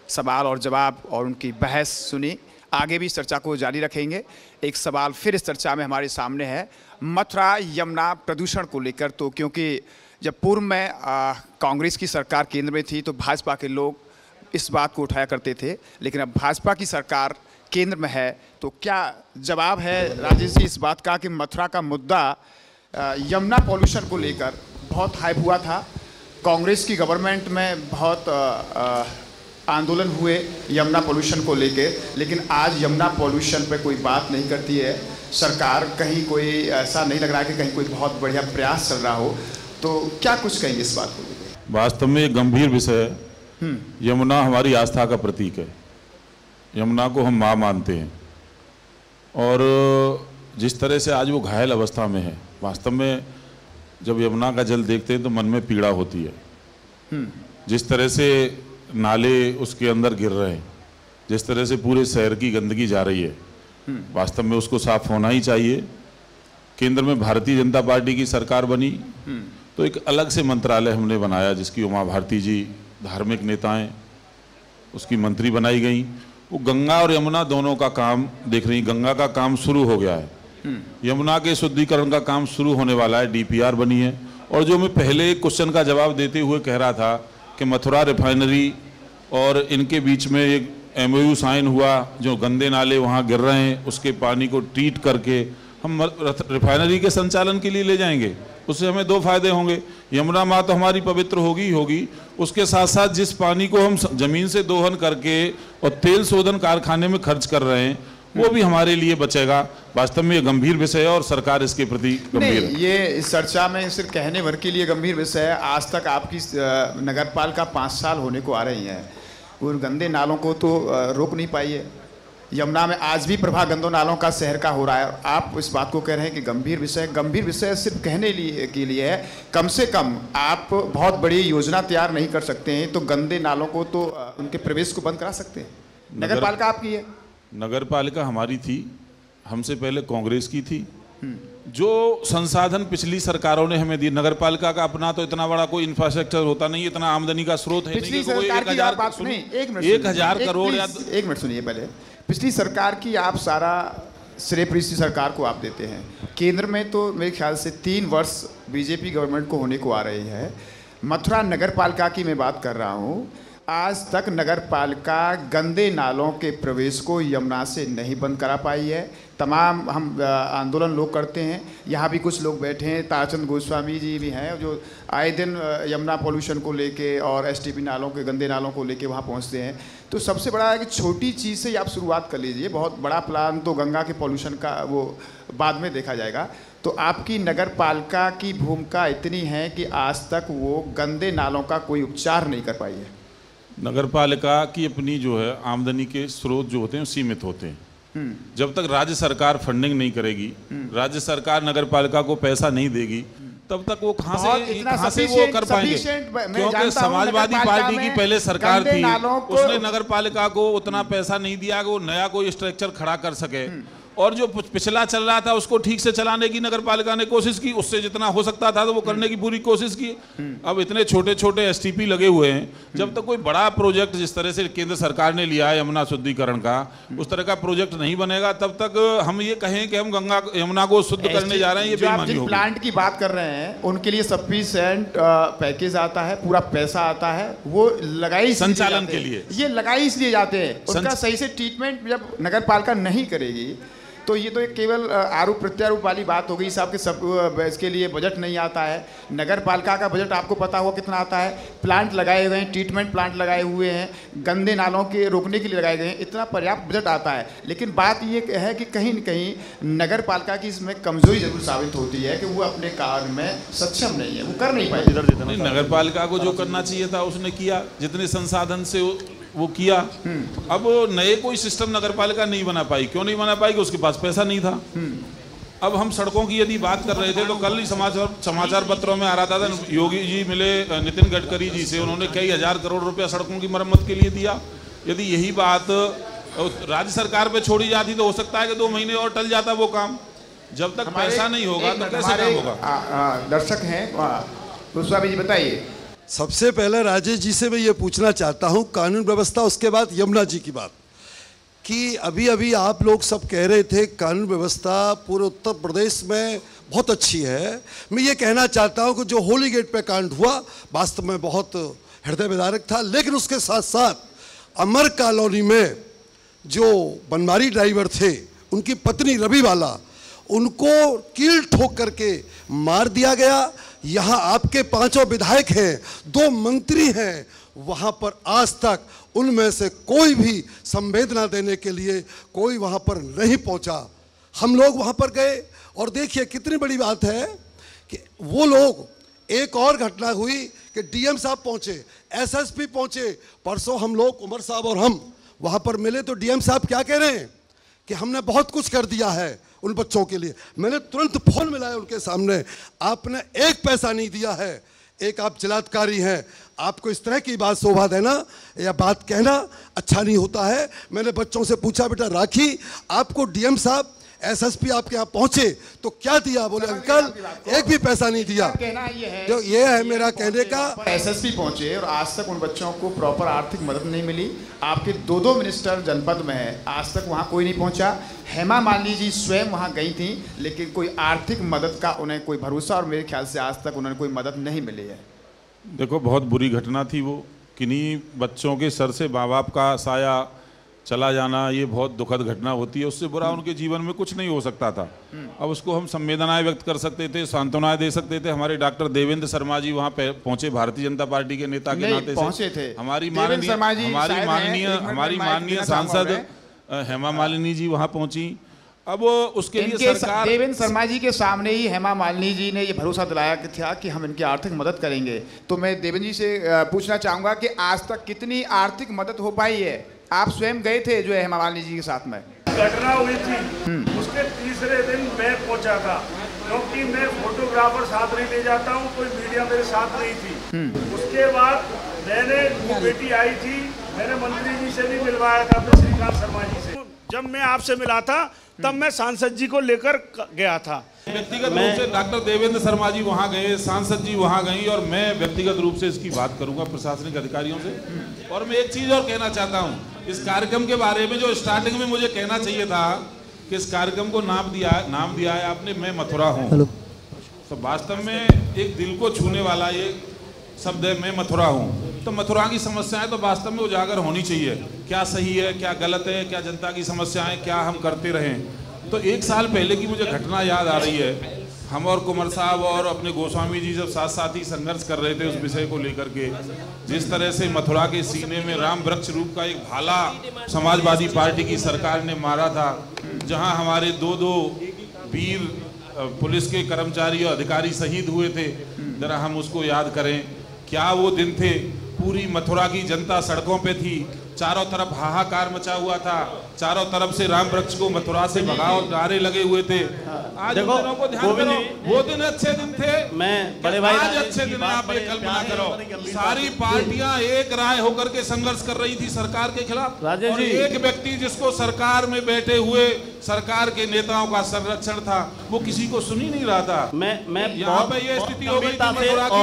सवाल और जवाब और उनकी बहस सुनी। आगे भी इस चर्चा को जारी रखेंगे। एक सवाल फिर इस चर्चा में हमारे सामने है मथुरा यमुना प्रदूषण को लेकर। तो क्योंकि जब पूर्व में कांग्रेस की सरकार केंद्र में थी तो भाजपा के लोग इस बात को उठाया करते थे, लेकिन अब भाजपा की सरकार केंद्र में है तो क्या जवाब है राजेश जी इस बात का कि मथुरा का मुद्दा यमुना पॉल्यूशन को लेकर बहुत हाइप हुआ था, कांग्रेस की गवर्नमेंट में बहुत आंदोलन हुए यमुना पॉल्यूशन को लेके, लेकिन आज यमुना पॉल्यूशन पे कोई बात नहीं करती है सरकार। कहीं कोई ऐसा नहीं लग रहा है कि कहीं कोई बहुत बढ़िया प्रयास चल रहा हो। तो क्या कुछ कहेंगे इस बात को? वास्तव में एक गंभीर विषय है। यमुना हमारी आस्था का प्रतीक है, यमुना को हम माँ मानते हैं, और जिस तरह से आज वो घायल अवस्था में है, वास्तव में जब यमुना का जल देखते हैं तो मन में पीड़ा होती है। जिस तरह से नाले उसके अंदर गिर रहे हैं, जिस तरह से पूरे शहर की गंदगी जा रही है, वास्तव में उसको साफ होना ही चाहिए। केंद्र में भारतीय जनता पार्टी की सरकार बनी तो एक अलग से मंत्रालय हमने बनाया जिसकी उमा भारती जी धार्मिक नेता हैं, उसकी मंत्री बनाई गई, वो गंगा और यमुना दोनों का काम देख रही, गंगा का काम शुरू हो गया है, यमुना के शुद्धिकरण का काम शुरू होने वाला है, DPR बनी है। और जो मैं पहले एक क्वेश्चन का जवाब देते हुए कह रहा था कि मथुरा रिफाइनरी और इनके बीच में एक MOU साइन हुआ, जो गंदे नाले वहाँ गिर रहे हैं उसके पानी को ट्रीट करके हम रिफाइनरी के संचालन के लिए ले जाएंगे, उससे हमें 2 फायदे होंगे। यमुना माँ तो हमारी पवित्र होगी ही होगी, उसके साथ साथ जिस पानी को हम जमीन से दोहन करके और तेल शोधन कारखाने में खर्च कर रहे हैं वो भी हमारे लिए बचेगा। वास्तव में ये गंभीर विषय है और सरकार इसके प्रति गंभीर है। ये इस चर्चा में सिर्फ कहने भर के लिए गंभीर विषय है। आज तक आपकी नगरपालिका 5 साल होने को आ रही है, उन गंदे नालों को तो रोक नहीं पाई है। यमुना में आज भी प्रवाह गंदे नालों का शहर का हो रहा है। आप इस बात को कह रहे हैं कि गंभीर विषय सिर्फ कहने के लिए है। कम से कम आप बहुत बड़ी योजना तैयार नहीं कर सकते हैं तो गंदे नालों को तो उनके प्रवेश को बंद करा सकते हैं। नगरपालिका आपकी है? नगरपालिका हमारी थी, हमसे पहले कांग्रेस की थी। जो संसाधन पिछली सरकारों ने हमें दिए, नगरपालिका का अपना तो इतना बड़ा कोई इंफ्रास्ट्रक्चर होता नहीं, इतना आमदनी का स्रोत है नहीं, 1,000 करोड़ या 1 मिनट सुनिए पहले। पिछली सरकार की आप सारा श्रेय पिछली सरकार को आप देते हैं। केंद्र में तो मेरे ख्याल से 3 वर्ष बीजेपी गवर्नमेंट को होने को आ रही है। मथुरा नगरपालिका की मैं बात कर रहा हूँ, आज तक नगरपालिका गंदे नालों के प्रवेश को यमुना से नहीं बंद करा पाई है। तमाम हम आंदोलन लोग करते हैं, यहाँ भी कुछ लोग बैठे हैं, ताराचंद गोस्वामी जी भी हैं जो आए दिन यमुना पॉल्यूशन को लेके और STP नालों के गंदे नालों को लेके वहाँ पहुँचते हैं। तो सबसे बड़ा है कि छोटी चीज़ से ही आप शुरुआत कर लीजिए, बहुत बड़ा प्लान तो गंगा के पॉल्यूशन का वो बाद में देखा जाएगा। तो आपकी नगरपालिका की भूमिका इतनी है कि आज तक वो गंदे नालों का कोई उपचार नहीं कर पाई है। नगरपालिका की अपनी जो है आमदनी के स्रोत जो होते हैं सीमित होते हैं। जब तक राज्य सरकार फंडिंग नहीं करेगी, राज्य सरकार नगरपालिका को पैसा नहीं देगी, तब तक वो कहाँ से वो कर पाएंगे? क्योंकि समाजवादी पार्टी की पहले सरकार थी, उसने नगरपालिका को उतना पैसा नहीं दिया कि वो नया कोई स्ट्रक्चर खड़ा कर सके, और जो पिछला चल रहा था उसको ठीक से चलाने की नगरपालिका ने कोशिश की, उससे जितना हो सकता था तो वो करने की पूरी कोशिश की। अब इतने छोटे छोटे STP लगे हुए हैं, जब तक कोई बड़ा प्रोजेक्ट जिस तरह से केंद्र सरकार ने लिया है यमुना शुद्धिकरण का, उस तरह का प्रोजेक्ट नहीं बनेगा, तब तक हम ये कहें कि हम गंगा यमुना को शुद्ध करने जा रहे हैं, ये बेईमानी होगी। प्लांट की बात कर रहे हैं उनके लिए सफिशिएंट पैकेज आता है, पूरा पैसा आता है, वो लगाई संचालन के लिए, ये लगाई इसलिए जाते हैं। उनका सही से ट्रीटमेंट जब नगरपालिका नहीं करेगी तो ये तो एक केवल आरोप प्रत्यारोप वाली बात हो गई साहब कि सब इसके लिए बजट नहीं आता है। नगरपालिका का बजट आपको पता होगा कितना आता है। प्लांट लगाए हुए हैं, ट्रीटमेंट प्लांट लगाए हुए हैं, गंदे नालों के रोकने के लिए लगाए गए हैं, इतना पर्याप्त बजट आता है। लेकिन बात ये है कि कहीं न कहीं नगरपालिका की इसमें कमजोरी जरूर साबित होती है कि वो अपने कार्य में सक्षम नहीं है, वो कर नहीं पाए। नगरपालिका को जो करना चाहिए था उसने किया, जितने संसाधन से वो किया। अब नए कोई सिस्टम नगरपालिका नहीं बना पाई, क्यों नहीं बना पाई? कि उसके पास पैसा नहीं था। अब हम सड़कों की यदि बात कर रहे थे तो कल ही समाचार पत्रों में आ रहा था, योगी जी मिले नितिन गडकरी जी से, उन्होंने कई 1000 करोड़ रुपया सड़कों की मरम्मत के लिए दिया। यदि यही बात राज्य सरकार पे छोड़ी जाती तो हो सकता है कि 2 महीने और टल जाता वो काम। जब तक पैसा नहीं होगा तो कैसे काम होगा? दर्शक हैं गोस्वामी जी, बताइए। सबसे पहले राजेश जी से मैं ये पूछना चाहता हूँ कानून व्यवस्था, उसके बाद यमुना जी की बात, कि अभी अभी आप लोग सब कह रहे थे कानून व्यवस्था पूरे उत्तर प्रदेश में बहुत अच्छी है। मैं ये कहना चाहता हूँ कि जो होली गेट पे कांड हुआ वास्तव में बहुत हृदय विदारक था, लेकिन उसके साथ साथ अमर कॉलोनी में जो बनमारी ड्राइवर थे, उनकी पत्नी रविवाला, उनको कील ठोक करके मार दिया गया। यहाँ आपके 5 विधायक हैं, 2 मंत्री हैं, वहाँ पर आज तक उनमें से कोई भी संवेदना देने के लिए कोई वहाँ पर नहीं पहुँचा। हम लोग वहाँ पर गए और देखिए कितनी बड़ी बात है कि वो लोग, एक और घटना हुई कि DM साहब पहुँचे, SSP पहुँचे। परसों हम लोग, उमर साहब और हम वहाँ पर मिले तो DM साहब क्या कह रहे हैं कि हमने बहुत कुछ कर दिया है उन बच्चों के लिए। मैंने तुरंत फोन मिलाया उनके सामने, आपने 1 पैसा नहीं दिया है, एक आप जिलाधिकारी हैं, आपको इस तरह की बात शोभा देना या बात कहना अच्छा नहीं होता है। मैंने बच्चों से पूछा, बेटा राखी, आपको DM साहब एसएसपी आपके यहाँ पहुंचे तो क्या दिया? बोले अंकल एक भी पैसा नहीं दिया। कहना ये है, जो ये है मेरा कहने का। एसएसपी पहुंचे और आज तक उन बच्चों को प्रॉपर आर्थिक मदद नहीं मिली। आपके दो मिनिस्टर जनपद में है, आज तक वहाँ कोई नहीं पहुँचा। हेमा मालिनी जी स्वयं वहाँ गई थी, लेकिन कोई आर्थिक मदद का उन्हें कोई भरोसा और मेरे ख्याल से आज तक उन्हें कोई मदद नहीं मिली है। देखो, बहुत बुरी घटना थी वो। किन्हीं बच्चों के सर से माँ बाप का साया चला जाना, ये बहुत दुखद घटना होती है। उससे बुरा उनके जीवन में कुछ नहीं हो सकता था। अब उसको हम संवेदनाएं व्यक्त कर सकते थे, सांत्वनाएं दे सकते थे। हमारे डॉक्टर देवेंद्र शर्मा जी वहाँ पहुंचे, भारतीय जनता पार्टी के नेता के नाते पहुंचे थे। हमारी माननीय सांसद हेमा मालिनी जी वहाँ पहुंची। अब उसके लिए सरकार, देवेंद्र शर्मा जी के सामने ही हेमा मालिनी जी ने ये भरोसा दिलाया कि था कि हम इनकी आर्थिक मदद करेंगे। तो मैं देवेंद्र जी से पूछना चाहूँगा कि आज तक कितनी आर्थिक मदद हो पाई है? आप स्वयं गए थे जो हेमा मालिनी जी के साथ में घटना हुई थी, उसके तीसरे दिन मैं पहुंचा था, क्योंकि मैं फोटोग्राफर साथ नहीं ले जाता हूं, कोई मीडिया मेरे साथ नहीं थी। उसके बाद मैंने वो बेटी आई थी, मैंने मंत्री जी से भी मिलवाया था, अपने श्रीकांत शर्मा जी से। जब मैं आपसे मिला था तब मैं सांसद जी को लेकर गया था। व्यक्तिगत रूप से डॉक्टर देवेंद्र शर्मा जी वहाँ गए, सांसद जी वहाँ गई, और मैं व्यक्तिगत रूप से इसकी बात करूंगा प्रशासनिक अधिकारियों से। और मैं एक चीज और कहना चाहता हूँ इस कार्यक्रम के बारे में, जो स्टार्टिंग में मुझे कहना चाहिए था कि इस कार्यक्रम को नाम दिया है आपने मैं मथुरा हूँ। तो वास्तव में एक दिल को छूने वाला ये शब्द है, मैं मथुरा हूँ। तो मथुरा की समस्याएं तो वास्तव में उजागर होनी चाहिए, क्या सही है, क्या गलत है, क्या जनता की समस्याएं, क्या हम करते रहें। तो एक साल पहले की मुझे घटना याद आ रही है। हम और कुंवर साहब और अपने गोस्वामी जी जब साथ ही संघर्ष कर रहे थे उस विषय को लेकर के, जिस तरह से मथुरा के सीने में राम वृक्ष रूप का एक भाला समाजवादी पार्टी की सरकार ने मारा था, जहां हमारे दो वीर पुलिस के कर्मचारी और अधिकारी शहीद हुए थे। जरा हम उसको याद करें, क्या वो दिन थे। पूरी मथुरा की जनता सड़कों पे थी, चारों तरफ हाहाकार मचा हुआ था, चारों तरफ से राम वृक्ष को मथुरा से भगाओ नारे लगे हुए थे। आज उन दिनों को ध्यान करो, वो दिन अच्छे दिन थे। मैं बड़े भाई आज अच्छे दिन आप ये कल्पना करो, सारी पार्टियां एक राय होकर के संघर्ष कर रही थी सरकार के खिलाफ, और एक व्यक्ति जिसको सरकार में बैठे हुए सरकार के नेताओं का संरक्षण था, वो किसी को सुन ही नहीं रहा था। मैं यहाँ पे ये स्थिति हो गई थी मथुरा की।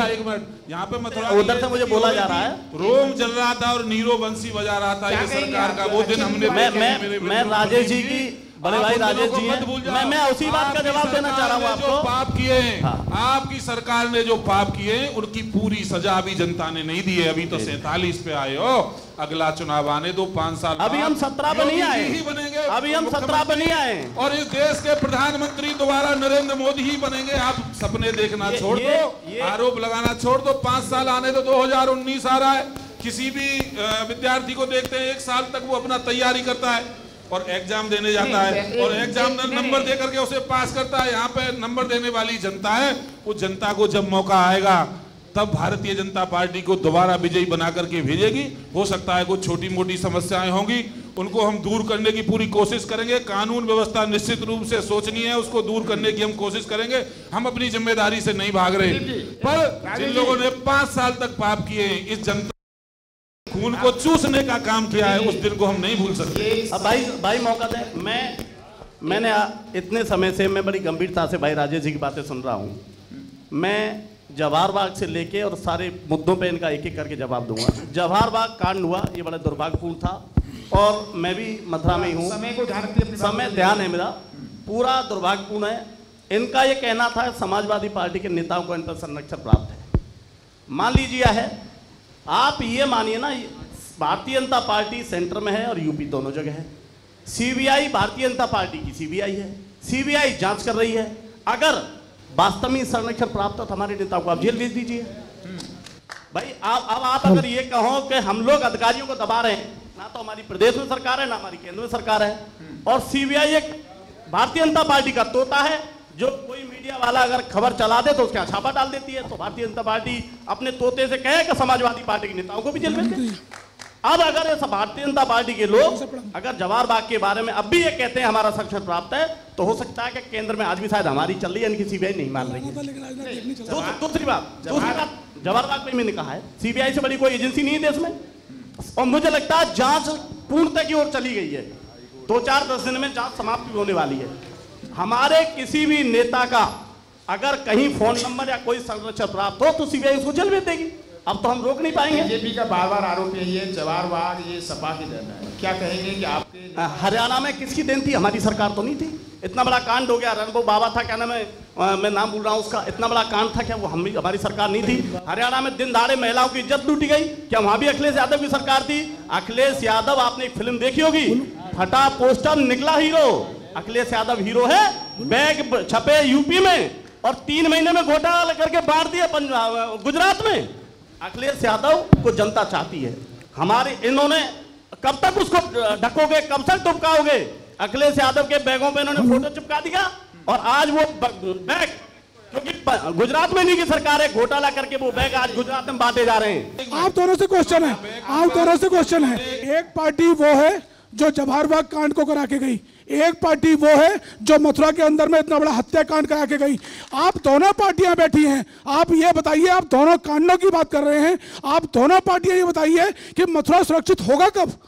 एक मिनट, यहाँ पे मथुरा उधर से मुझे बोला जा रहा है, रोम जल रहा था और नीरो बंसी बजा रहा था ये सरकार का। वो दिन हमने मैं राजेश जी की, बड़े भाई राजेश जी हैं, मैं उसी बात का जवाब देना चाह रहा हूँ आपको। जो पाप किए हैं, आपकी सरकार ने जो पाप किए हैं, उनकी पूरी सजा अभी जनता ने नहीं दी है। अभी तो 47 पे आए हो, अगला चुनाव आने दो 5 साल। अभी हम 17 पर नहीं आए, अभी हम 17 पर नहीं आए, और इस देश के प्रधानमंत्री दोबारा नरेंद्र मोदी ही बनेंगे। आप सपने देखना छोड़ दो, आरोप लगाना छोड़ दो, 5 साल आने दो। 2019 आ रहा है, किसी भी विद्यार्थी को देखते हैं 1 साल तक वो अपना तैयारी करता है और एग्जाम देने जाता है, और एग्जाम नंबर दे करके उसे पास करता है। यहाँ पे नंबर देने वाली जनता है, वो जनता को जब मौका आएगा तब भारतीय जनता पार्टी को दोबारा विजयी बना करके भेजेगी। हो सकता है कुछ छोटी मोटी समस्याएं होंगी, उनको हम दूर करने की पूरी कोशिश करेंगे। कानून व्यवस्था निश्चित रूप से सोचनी है, उसको दूर करने की हम कोशिश करेंगे। हम अपनी जिम्मेदारी से नहीं भाग रहे, पर जिन लोगों ने 5 साल तक पाप किए, इस जनता खून को चूसने का काम किया है, उस दिन को हम नहीं भूल सकते। अब भाई मौका दें। मैंने इतने समय से मैं बड़ी गंभीरता से भाई राजेश जी की बातें सुन रहा हूँ। मैं जवाहर बाग से लेके और सारे मुद्दों पे इनका एक एक करके जवाब दूंगा। जवाहर बाग कांड हुआ, ये बड़ा दुर्भाग्यपूर्ण था, और मैं भी मथुरा में ही हूँ, समय ध्यान है मेरा, पूरा दुर्भाग्यपूर्ण है। इनका ये कहना था समाजवादी पार्टी के नेताओं को इन पर संरक्षण प्राप्त है। मान लीजिए है, आप ये मानिए ना, भारतीय जनता पार्टी सेंटर में है और यूपी दोनों जगह है। सीबीआई भारतीय जनता पार्टी की सीबीआई है, सीबीआई जांच कर रही है। अगर वास्तव में संरक्षण प्राप्त हो तो हमारे नेताओं को आप जेल भेज दीजिए। भाई आप अगर ये कहो कि हम लोग अधिकारियों को दबा रहे हैं, ना तो हमारी प्रदेश में सरकार है ना हमारी केंद्र में सरकार है, और सीबीआई एक भारतीय जनता पार्टी का तोता है, जो कोई मीडिया वाला अगर खबर चला दे तो उसका छापा डाल देती है। तो भारतीय जनता पार्टी अपने तोते से कहे कि समाजवादी पार्टी के नेताओं को भी जेल भेज दे। अब अगर ऐसा भारतीय जनता पार्टी के लोग अगर जवाहर बाग के बारे में अब भी ये कहते हैं हमारा संरक्षण प्राप्त है, तो हो सकता है कि केंद्र में आज भी शायद हमारी चल रही है, इनकी सीबीआई नहीं मान रही है। दूसरी बात जवाहर बाग पे मैंने कहा है, सीबीआई से बड़ी कोई एजेंसी नहीं है देश में, और मुझे लगता है जांच पूर्णता की ओर चली गई है। 2-4-10 दिन में जांच समाप्त होने वाली है। हमारे किसी भी नेता का अगर कहीं फोन नंबर या कोई संरक्षण प्राप्त हो तो सीबीआई उसको जेल भेज देगी। अब तो हम रोक नहीं पाएंगे। बीजेपी का बार-बार आरोप है ये जवाहरबाग ये सपा की देन है। क्या कहेंगे कि आपके हरियाणा में किसकी देन थी? हमारी सरकार तो नहीं थी। इतना बड़ा कांड हो गया, रणबो बाबा था, क्या नाम है, मैं नाम भूल रहा हूँ उसका, इतना बड़ा कांड था, क्या वो हमारी सरकार नहीं थी? हरियाणा में दिन दहाड़े महिलाओं की इज्जत लूटी गई, क्या वहां भी अखिलेश यादव की सरकार थी? अखिलेश यादव, आपने एक फिल्म देखी होगी, फटा पोस्टर निकला हीरो। अखिलेश यादव हीरो है, बैग छपे यूपी में और 3 महीने में घोटाला करके बांट दिया गुजरात में। अखिलेश यादव को जनता चाहती है। हमारे इन्होंने कब तक उसको ढकोगे, कब तक टुपकाओगे? अखिलेश यादव के बैगों पे इन्होंने फोटो चिपका दिया और आज वो बैग, क्योंकि गुजरात में नहीं की सरकार है, घोटाला करके वो बैग आज गुजरात में बांटे जा रहे हैं। आप दोनों से क्वेश्चन है, एक पार्टी वो है जो जवाहरबाग कांड को करा के गई, एक पार्टी वो है जो मथुरा के अंदर में इतना बड़ा हत्याकांड करा के गई। आप दोनों पार्टियां बैठी हैं, आप ये बताइए, आप दोनों कांडों की बात कर रहे हैं, आप दोनों पार्टियां ये बताइए कि मथुरा सुरक्षित होगा कब?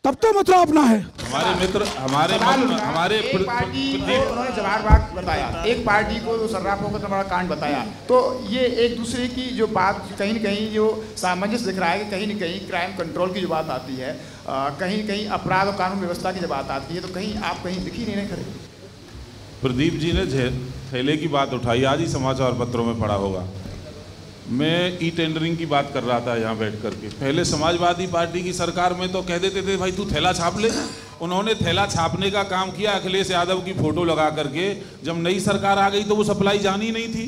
तब तो मथुरा अपना है। हमारे मित्र हमारे एक पार्टी को उन्होंने जवाहरबाग बताया, एक पार्टी को सर्राफों का बड़ा कांड बताया, तो ये एक दूसरे की जो बात कहीं न कहीं जो सामंजस्य दिख रहा है कि कहीं न कहीं क्राइम कंट्रोल की जो बात आती है, कहीं न कहीं अपराध और कानून व्यवस्था की जब बात आती है तो कहीं आप कहीं दिख ही नहीं खड़े। प्रदीप जी ने थैले की बात उठाई, आज ही समाचार पत्रों में पढ़ा होगा। मैं ई टेंडरिंग की बात कर रहा था यहाँ बैठ करके। पहले समाजवादी पार्टी की सरकार में तो कह देते थे भाई तू थैला छाप ले, उन्होंने थैला छापने का काम किया अखिलेश यादव की फोटो लगा करके। जब नई सरकार आ गई तो वो सप्लाई जानी नहीं थी,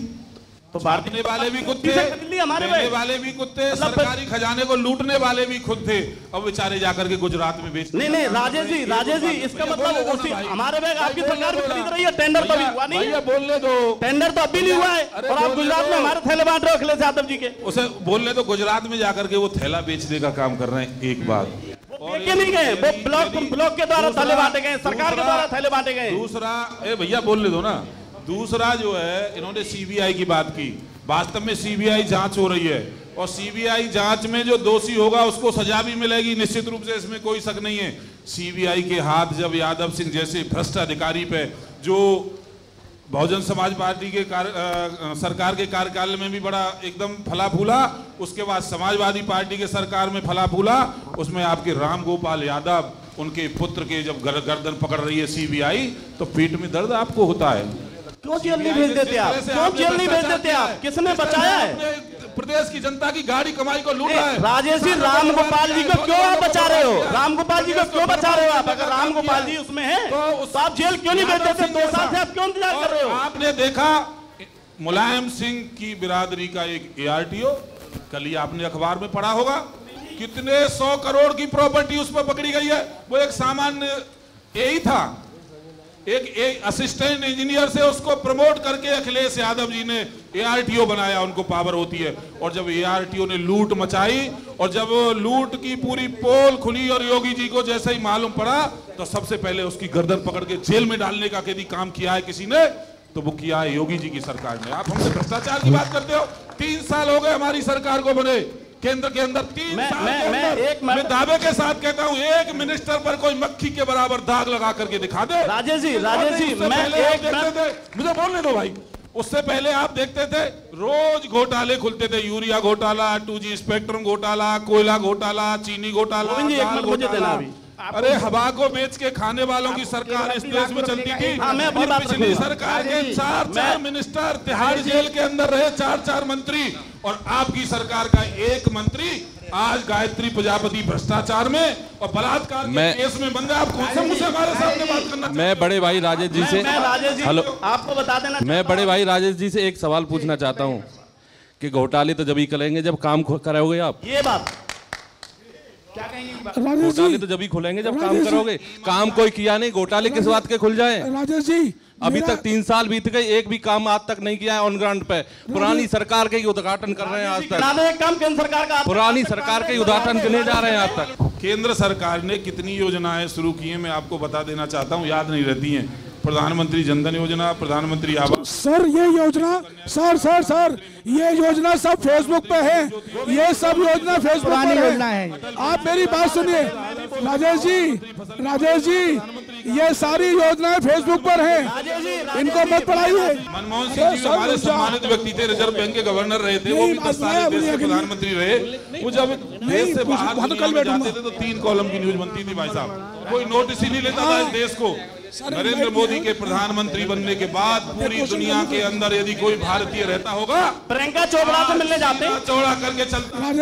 तो बांटने वाले भी खुद थे, देने वाले भी खुद थे, सरकारी खजाने को लूटने वाले भी खुद थे। अब बेचारे जाकर के गुजरात में बेच। नहीं राजेश जी इसका मतलब उसी हमारे बैग आपकी सरकार भी खरीद रही है, टेंडर तो अभी हुआ नहीं है। बोलने दो, टेंडर तो अभी नहीं हुआ है और आप गुजरात में हमारे थैले बांट रहे हो अखिलेश यादव जी के। उसे बोलने तो गुजरात में जाकर के वो थैला बेचने का काम कर रहे हैं। एक बात के नहीं गए, वो ब्लॉक के द्वारा थैले बांटे गए, सरकार के द्वारा थैले बांटे गए। दूसरा भैया बोलने दो ना, दूसरा जो है इन्होंने सीबीआई की बात की। वास्तव में सीबीआई जांच हो रही है और सीबीआई जांच में जो दोषी होगा उसको सजा भी मिलेगी, निश्चित रूप से, इसमें कोई शक नहीं है। सीबीआई के हाथ जब यादव सिंह जैसे भ्रष्ट अधिकारी पे, जो बहुजन समाज पार्टी के सरकार के कार्यकाल में भी बड़ा एकदम फला फूला, उसके बाद समाजवादी पार्टी के सरकार में फला फूला, उसमें आपके राम गोपाल यादव उनके पुत्र के जब गर्दन पकड़ रही है सीबीआई, तो पेट में दर्द आपको होता है। क्यों जेल नहीं भेज देते आप? क्यों जेल नहीं भेज देते आप? किसने बचाया है? प्रदेश की जनता की गाड़ी कमाई को लूट रहा है। राजेश जी, राम गोपाल जी को क्यों आप बचा रहे हो? राम गोपाल जी को क्यों बचा रहे हो आप? अगर राम गोपाल जी उसमें है तो आप जेल क्यों नहीं भेज देते? 2 साल से आप क्यों इंतजार कर रहे हो? आपने देखा मुलायम सिंह की बिरादरी का एक ARTO, कल ही आपने अखबार में पढ़ा होगा, कितने 100 करोड़ की प्रॉपर्टी उस पर पकड़ी गई है। वो एक सामान्य यही था, एक असिस्टेंट इंजीनियर से उसको प्रमोट करके अखिलेश यादव जी ने ARTO बनाया, उनको पावर होती है। और जब ARTO ने लूट मचाई और जब लूट की पूरी पोल खुली और योगी जी को जैसे ही मालूम पड़ा तो सबसे पहले उसकी गर्दन पकड़ के जेल में डालने का यदि काम किया है किसी ने तो वो किया है योगी जी की सरकार ने। आप हमसे भ्रष्टाचार की बात करते हो। 3 साल हो गए हमारी सरकार को बने, केंद्र के अंदर 3 साल के अंदर मैं दावे के साथ कहता हूं एक मिनिस्टर पर कोई मक्खी के बराबर दाग लगा करके दिखा दे। राजेश जी मुझे बोलने दो भाई। उससे पहले आप देखते थे रोज घोटाले खुलते थे, यूरिया घोटाला, 2G स्पेक्ट्रम घोटाला, कोयला घोटाला, चीनी घोटाला। अरे हवा को बेच के खाने वालों की सरकार इस देश में चलती थी। पिछली सरकार के 4 मिनिस्टर तिहाड़ जेल के अंदर रहे, 4 मंत्री, और आपकी सरकार का 1 मंत्री आज गायत्री प्रजापति भ्रष्टाचार में और बलात्कार के केस में बंद है। आप कौन से मुझसे हमारे सामने बात करना? मैं बड़े भाई राजेश जी से, हेलो, आपको बता देना, मैं बड़े भाई राजेश जी से एक सवाल पूछना चाहता हूँ कि घोटाले तो जब ही करेंगे जब काम कराओगे आप। ये बात घोटाले तो जब ही खुलेंगे जब काम करोगे। काम कोई किया नहीं, घोटाले किस बात के खुल जाए? राजेश जी, अभी तक 3 साल बीत गए, एक भी काम आज तक नहीं किया है ऑन ग्राउंड पे। पुरानी सरकार के ही उद्घाटन कर रहे हैं आज तक। काम केंद्र सरकार का, पुरानी सरकार के उद्घाटन करने जा रहे हैं आज तक। केंद्र सरकार ने कितनी योजनाएं शुरू की हैं मैं आपको बता देना चाहता हूं, याद नहीं रहती हैं। प्रधानमंत्री जनधन योजना, प्रधानमंत्री आवास। सर ये योजना, सर ये योजना सब फेसबुक पे है, ये सब योजना फेसबुक पे है। आप मेरी बात सुनिए राजेश जी, ये सारी योजनाएं फेसबुक पर हैं, इनको मत पढ़ाइए। मनमोहन सिंह जी हमारे सम्मानित व्यक्ति थे, रिजर्व बैंक के गवर्नर रहे थे, वो भी 10 साल देश के प्रधानमंत्री रहे। वो जब देश से बाहर दुनिया में जाते थे तो 3 कॉलम की न्यूज बनती थी भाई साहब, कोई नोटिस ही नहीं लेता था इस देश को। नरेंद्र मोदी के प्रधानमंत्री बनने के बाद पूरी दुनिया के अंदर यदि कोई भारतीय रहता होगा, प्रियंका चोपड़ा से मिलने जाते हैं, चौड़ा करके चलता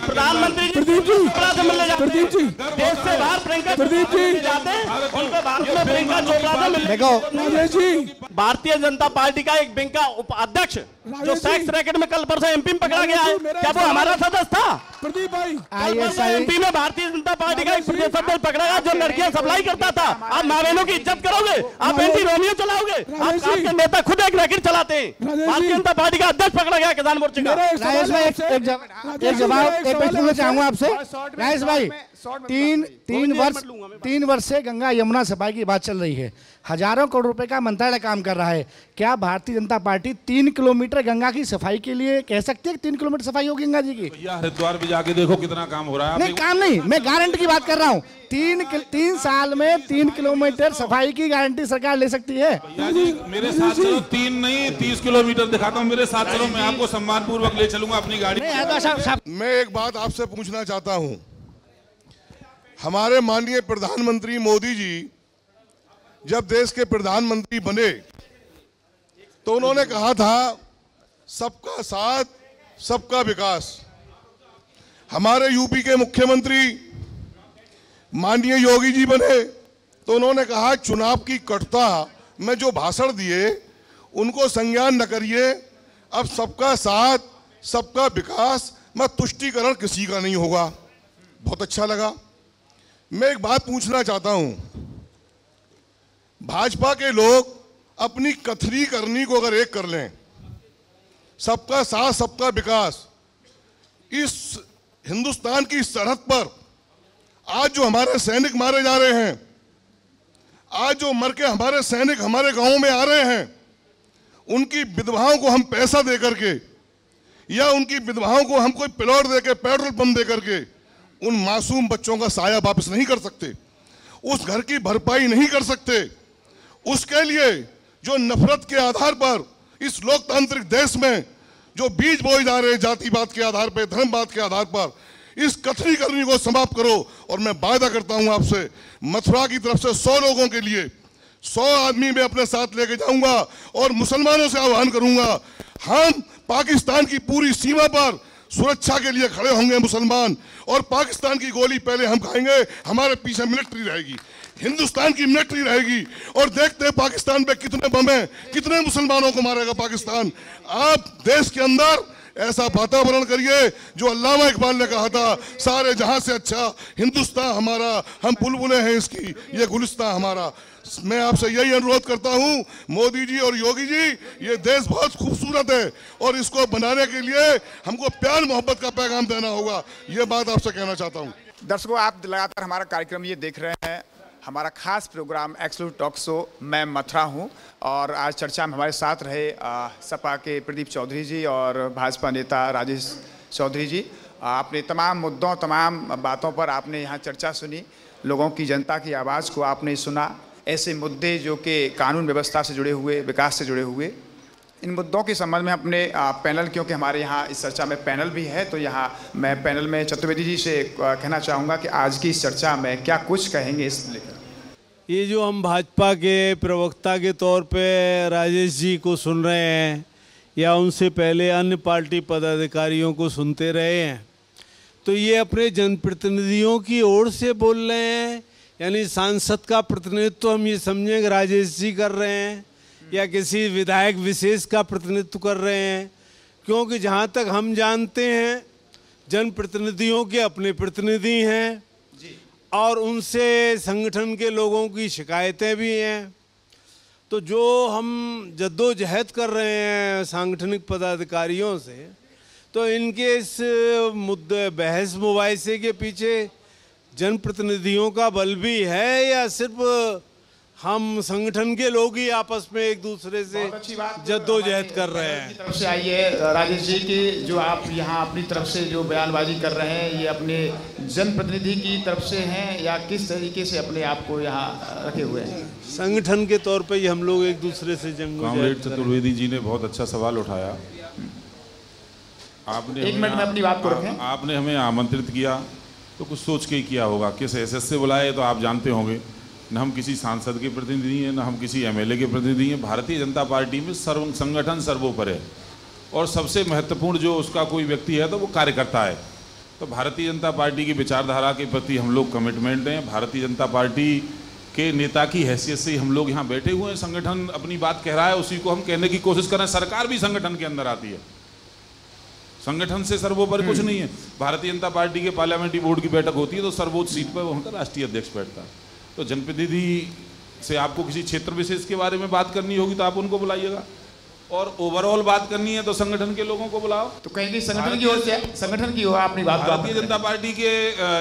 प्रधानमंत्री प्रदीप जी चोपड़ा से मिलने जाते हैं, प्रदीप जी देश से बाहर प्रियंका प्रदीप जी जाते हैं, उनको भारत में प्रियंका चोपड़ा से मिलने। देखो राजेश जी, भारतीय जनता पार्टी का एक बैंक का उपाध्यक्ष जो सेक्स रैकेट में कल परसों एमपी में पकड़ा गया है, क्या वो हमारा सदस्य था? प्रदीप भाई एमपी में भारतीय जनता पार्टी का एक प्रदेश सदस्य पकड़ा गया जो लड़कियां सप्लाई करता था। आप माँ बहनों की इज्जत करोगे? आप एंटी रोमियो चलाओगे? आप आपके नेता खुद एक रैकेट चलाते हैं। भारतीय जनता पार्टी का अध्यक्ष पकड़ा गया किसान मोर्चे का। राजेश भाई एक जवाब पूछना चाहूंगा आपसे। राजेश भाई 3 वर्ष से गंगा यमुना सफाई की बात चल रही है, हजारों करोड़ रुपए का मंत्रालय काम कर रहा है। क्या भारतीय जनता पार्टी 3 किलोमीटर गंगा की सफाई के लिए कह सकती है कि 3 किलोमीटर सफाई होगी गंगा जी की? हरिद्वार भी जाके देखो कितना काम हो रहा है। नहीं काम नहीं, मैं गारंटी की बात कर रहा हूँ। 3 साल में 3 किलोमीटर सफाई की गारंटी सरकार ले सकती है? मेरे साथ चलो, 3 नहीं 30 किलोमीटर दिखाता हूँ, मेरे साथ चलो, मैं आपको सम्मान पूर्वक ले चलूंगा अपनी गाड़ी। मैं एक बात आपसे पूछना चाहता हूँ, हमारे माननीय प्रधानमंत्री मोदी जी जब देश के प्रधानमंत्री बने तो उन्होंने कहा था सबका साथ सबका विकास। हमारे यूपी के मुख्यमंत्री माननीय योगी जी बने तो उन्होंने कहा चुनाव की कटुता में जो भाषण दिए उनको संज्ञान न करिए, अब सबका साथ सबका विकास में तुष्टीकरण किसी का नहीं होगा। बहुत अच्छा लगा। मैं एक बात पूछना चाहता हूं, भाजपा के लोग अपनी कथनी करनी को अगर एक कर लें, सबका साथ सबका विकास, इस हिंदुस्तान की सरहद पर आज जो हमारे सैनिक मारे जा रहे हैं, आज जो मर के हमारे सैनिक हमारे गांवों में आ रहे हैं, उनकी विधवाओं को हम पैसा दे करके या उनकी विधवाओं को हम कोई प्लॉट दे के, पेट्रोल पंप दे करके उन मासूम बच्चों का साया वापस नहीं कर सकते, उस घर की भरपाई नहीं कर सकते। उसके लिए जो नफरत के आधार पर इस लोकतांत्रिक देश में जो बीज बोए जा रहे हैं, जातिवाद के आधार पर, धर्मवाद के आधार पर, इस कथनी करनी को समाप्त करो। और मैं वायदा करता हूं आपसे, मथुरा की तरफ से 100 लोगों के लिए 100 आदमी मैं अपने साथ लेके जाऊंगा और मुसलमानों से आह्वान करूंगा, हम पाकिस्तान की पूरी सीमा पर सुरक्षा के लिए खड़े होंगे मुसलमान, और पाकिस्तान की गोली पहले हम खाएंगे, हमारे पीछे मिलिट्री रहेगी, हिंदुस्तान की मिलिट्री रहेगी, और देखते हैं पाकिस्तान पे कितने बम हैं, कितने मुसलमानों को मारेगा पाकिस्तान। आप देश के अंदर ऐसा वातावरण करिए जो अल्लामा इकबाल ने कहा था, सारे जहां से अच्छा हिंदुस्तान हमारा, हम बुलबुलें हैं इसकी, ये गुलिस्तान हमारा। मैं आपसे यही अनुरोध करता हूं, मोदी जी और योगी जी, ये देश बहुत खूबसूरत है और इसको बनाने के लिए हमको प्यार मोहब्बत का पैगाम देना होगा, ये बात आपसे कहना चाहता हूं। दर्शकों, आप लगातार हमारा कार्यक्रम ये देख रहे हैं, हमारा खास प्रोग्राम एक्सक्लूसिव टॉक शो मैं मथुरा हूँ, और आज चर्चा में हमारे साथ रहे सपा के प्रदीप चौधरी जी और भाजपा नेता राजेश चौधरी जी। आपने तमाम मुद्दों, तमाम बातों पर आपने यहाँ चर्चा सुनी, लोगों की, जनता की आवाज़ को आपने सुना। ऐसे मुद्दे जो कि कानून व्यवस्था से जुड़े हुए, विकास से जुड़े हुए, इन मुद्दों के संबंध में अपने पैनल, क्योंकि हमारे यहाँ इस चर्चा में पैनल भी है, तो यहाँ मैं पैनल में चतुर्वेदी जी से कहना चाहूँगा कि आज की इस चर्चा में क्या कुछ कहेंगे इस लेकर। ये जो हम भाजपा के प्रवक्ता के तौर पे राजेश जी को सुन रहे हैं या उनसे पहले अन्य पार्टी पदाधिकारियों को सुनते रहे हैं, तो ये अपने जनप्रतिनिधियों की ओर से बोल रहे हैं, यानी सांसद का प्रतिनिधित्व हम ये समझें कि राजेश जी कर रहे हैं या किसी विधायक विशेष का प्रतिनिधित्व कर रहे हैं, क्योंकि जहाँ तक हम जानते हैं जनप्रतिनिधियों के अपने प्रतिनिधि हैं और उनसे संगठन के लोगों की शिकायतें भी हैं। तो जो हम जद्दोजहद कर रहे हैं सांगठनिक पदाधिकारियों से, तो इनके इस मुद्दे बहस मुबाहिसे के पीछे जनप्रतिनिधियों का बल भी है या सिर्फ हम संगठन के लोग ही आपस में एक दूसरे से जद्दोजहद कर रहे हैं। तरफ से आई है राजेश जी की, जो आप यहाँ अपनी तरफ से जो बयानबाजी कर रहे हैं, ये अपने जनप्रतिनिधि की तरफ से हैं या किस तरीके से अपने आप को यहाँ रखे हुए हैं? संगठन के तौर पे ही हम लोग एक दूसरे से कॉमरेड चतुर्वेदी जी ने बहुत अच्छा सवाल उठाया। आपने एक मिनट में अपनी बात को रखें। आपने हमें आमंत्रित किया तो कुछ सोच के ही किया होगा। किस हैसियत से बुलाए तो आप जानते होंगे। न हम किसी सांसद के प्रतिनिधि हैं, न हम किसी एमएलए के प्रतिनिधि हैं। भारतीय जनता पार्टी में संगठन सर्वोपरि है और सबसे महत्वपूर्ण जो उसका कोई व्यक्ति है तो वो कार्यकर्ता है। तो भारतीय जनता पार्टी की विचारधारा के प्रति हम लोग कमिटमेंट हैं। भारतीय जनता पार्टी के नेता की हैसियत से हम लोग यहाँ बैठे हुए हैं। संगठन अपनी बात कह रहा है, उसी को हम कहने की कोशिश कर रहे हैं। सरकार भी संगठन के अंदर आती है, संगठन से सर्वोपरि कुछ नहीं है। भारतीय जनता पार्टी के पार्लियामेंट्री बोर्ड की बैठक होती है तो सर्वोच्च सीट पर वहाँ का राष्ट्रीय अध्यक्ष बैठता है। तो जनप्रतिनिधि से आपको किसी क्षेत्र विशेष के बारे में बात करनी होगी तो आप उनको बुलाइएगा, और ओवरऑल बात करनी है तो संगठन के लोगों को बुलाओ। तो कहेंगे संगठन की ओर से, संगठन की ओर अपनी बात, भारतीय जनता पार्टी के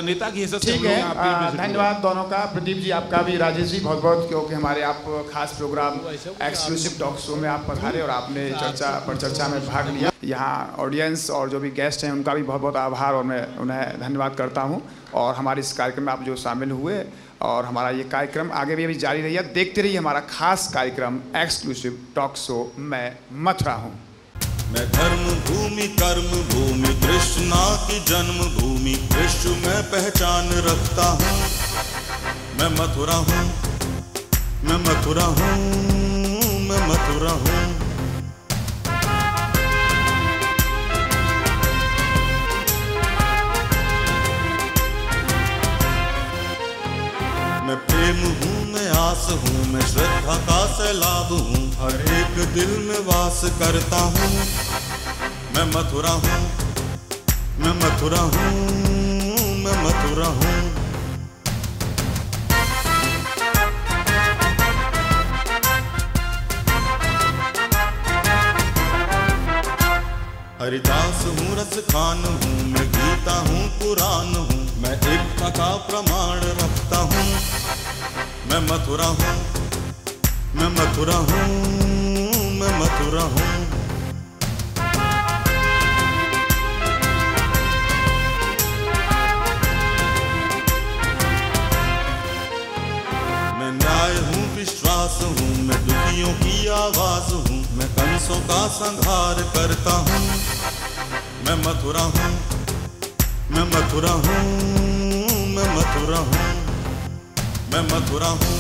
नेता की हैसियत से। ठीक है, धन्यवाद दोनों का। प्रदीप जी आपका भी, राजेश जी बहुत बहुत, क्योंकि हमारे आप खास प्रोग्राम एक्सक्लूसिव टॉक शो में आप पधारे और आपने चर्चा में भाग लिया। यहाँ ऑडियंस और जो भी गेस्ट हैं उनका भी बहुत बहुत आभार और मैं उन्हें धन्यवाद करता हूँ। और हमारे इस कार्यक्रम में आप जो शामिल हुए, और हमारा ये कार्यक्रम आगे भी अभी जारी रहिए। देखते रहिए हमारा खास कार्यक्रम एक्सक्लूसिव टॉक शो मैं मथुरा हूँ। मैं धर्म भूमि कर्म भूमि कृष्णा की जन्म भूमि विश्व में पहचान रखता हूँ। मैं मथुरा हूँ, मैं मथुरा हूँ, मैं मथुरा हूँ। मैं प्रेम हूँ, मैं आस हूँ, मैं श्रद्धा का सैलाब हूँ, हर एक दिल में वास करता हूँ। मैं मथुरा हूँ, मैं मथुरा हूँ, मैं मथुरा हूँ। हरिदास हूँ, रस खान हूँ, मैं गीता हूँ, पुराण हूँ, मैं एकता का प्रमाण रखता हूँ। मैं मथुरा हूँ, मैं मथुरा हूँ, मैं मथुरा हूँ। मैं न्याय हूँ, विश्वास हूँ, मैं दुखियों की आवाज हूँ, मैं कंसों का संहार करता हूँ। मैं मथुरा हूँ, मैं मथुरा हूँ, मैं मथुरा हूँ, मैं मथुरा हूँ।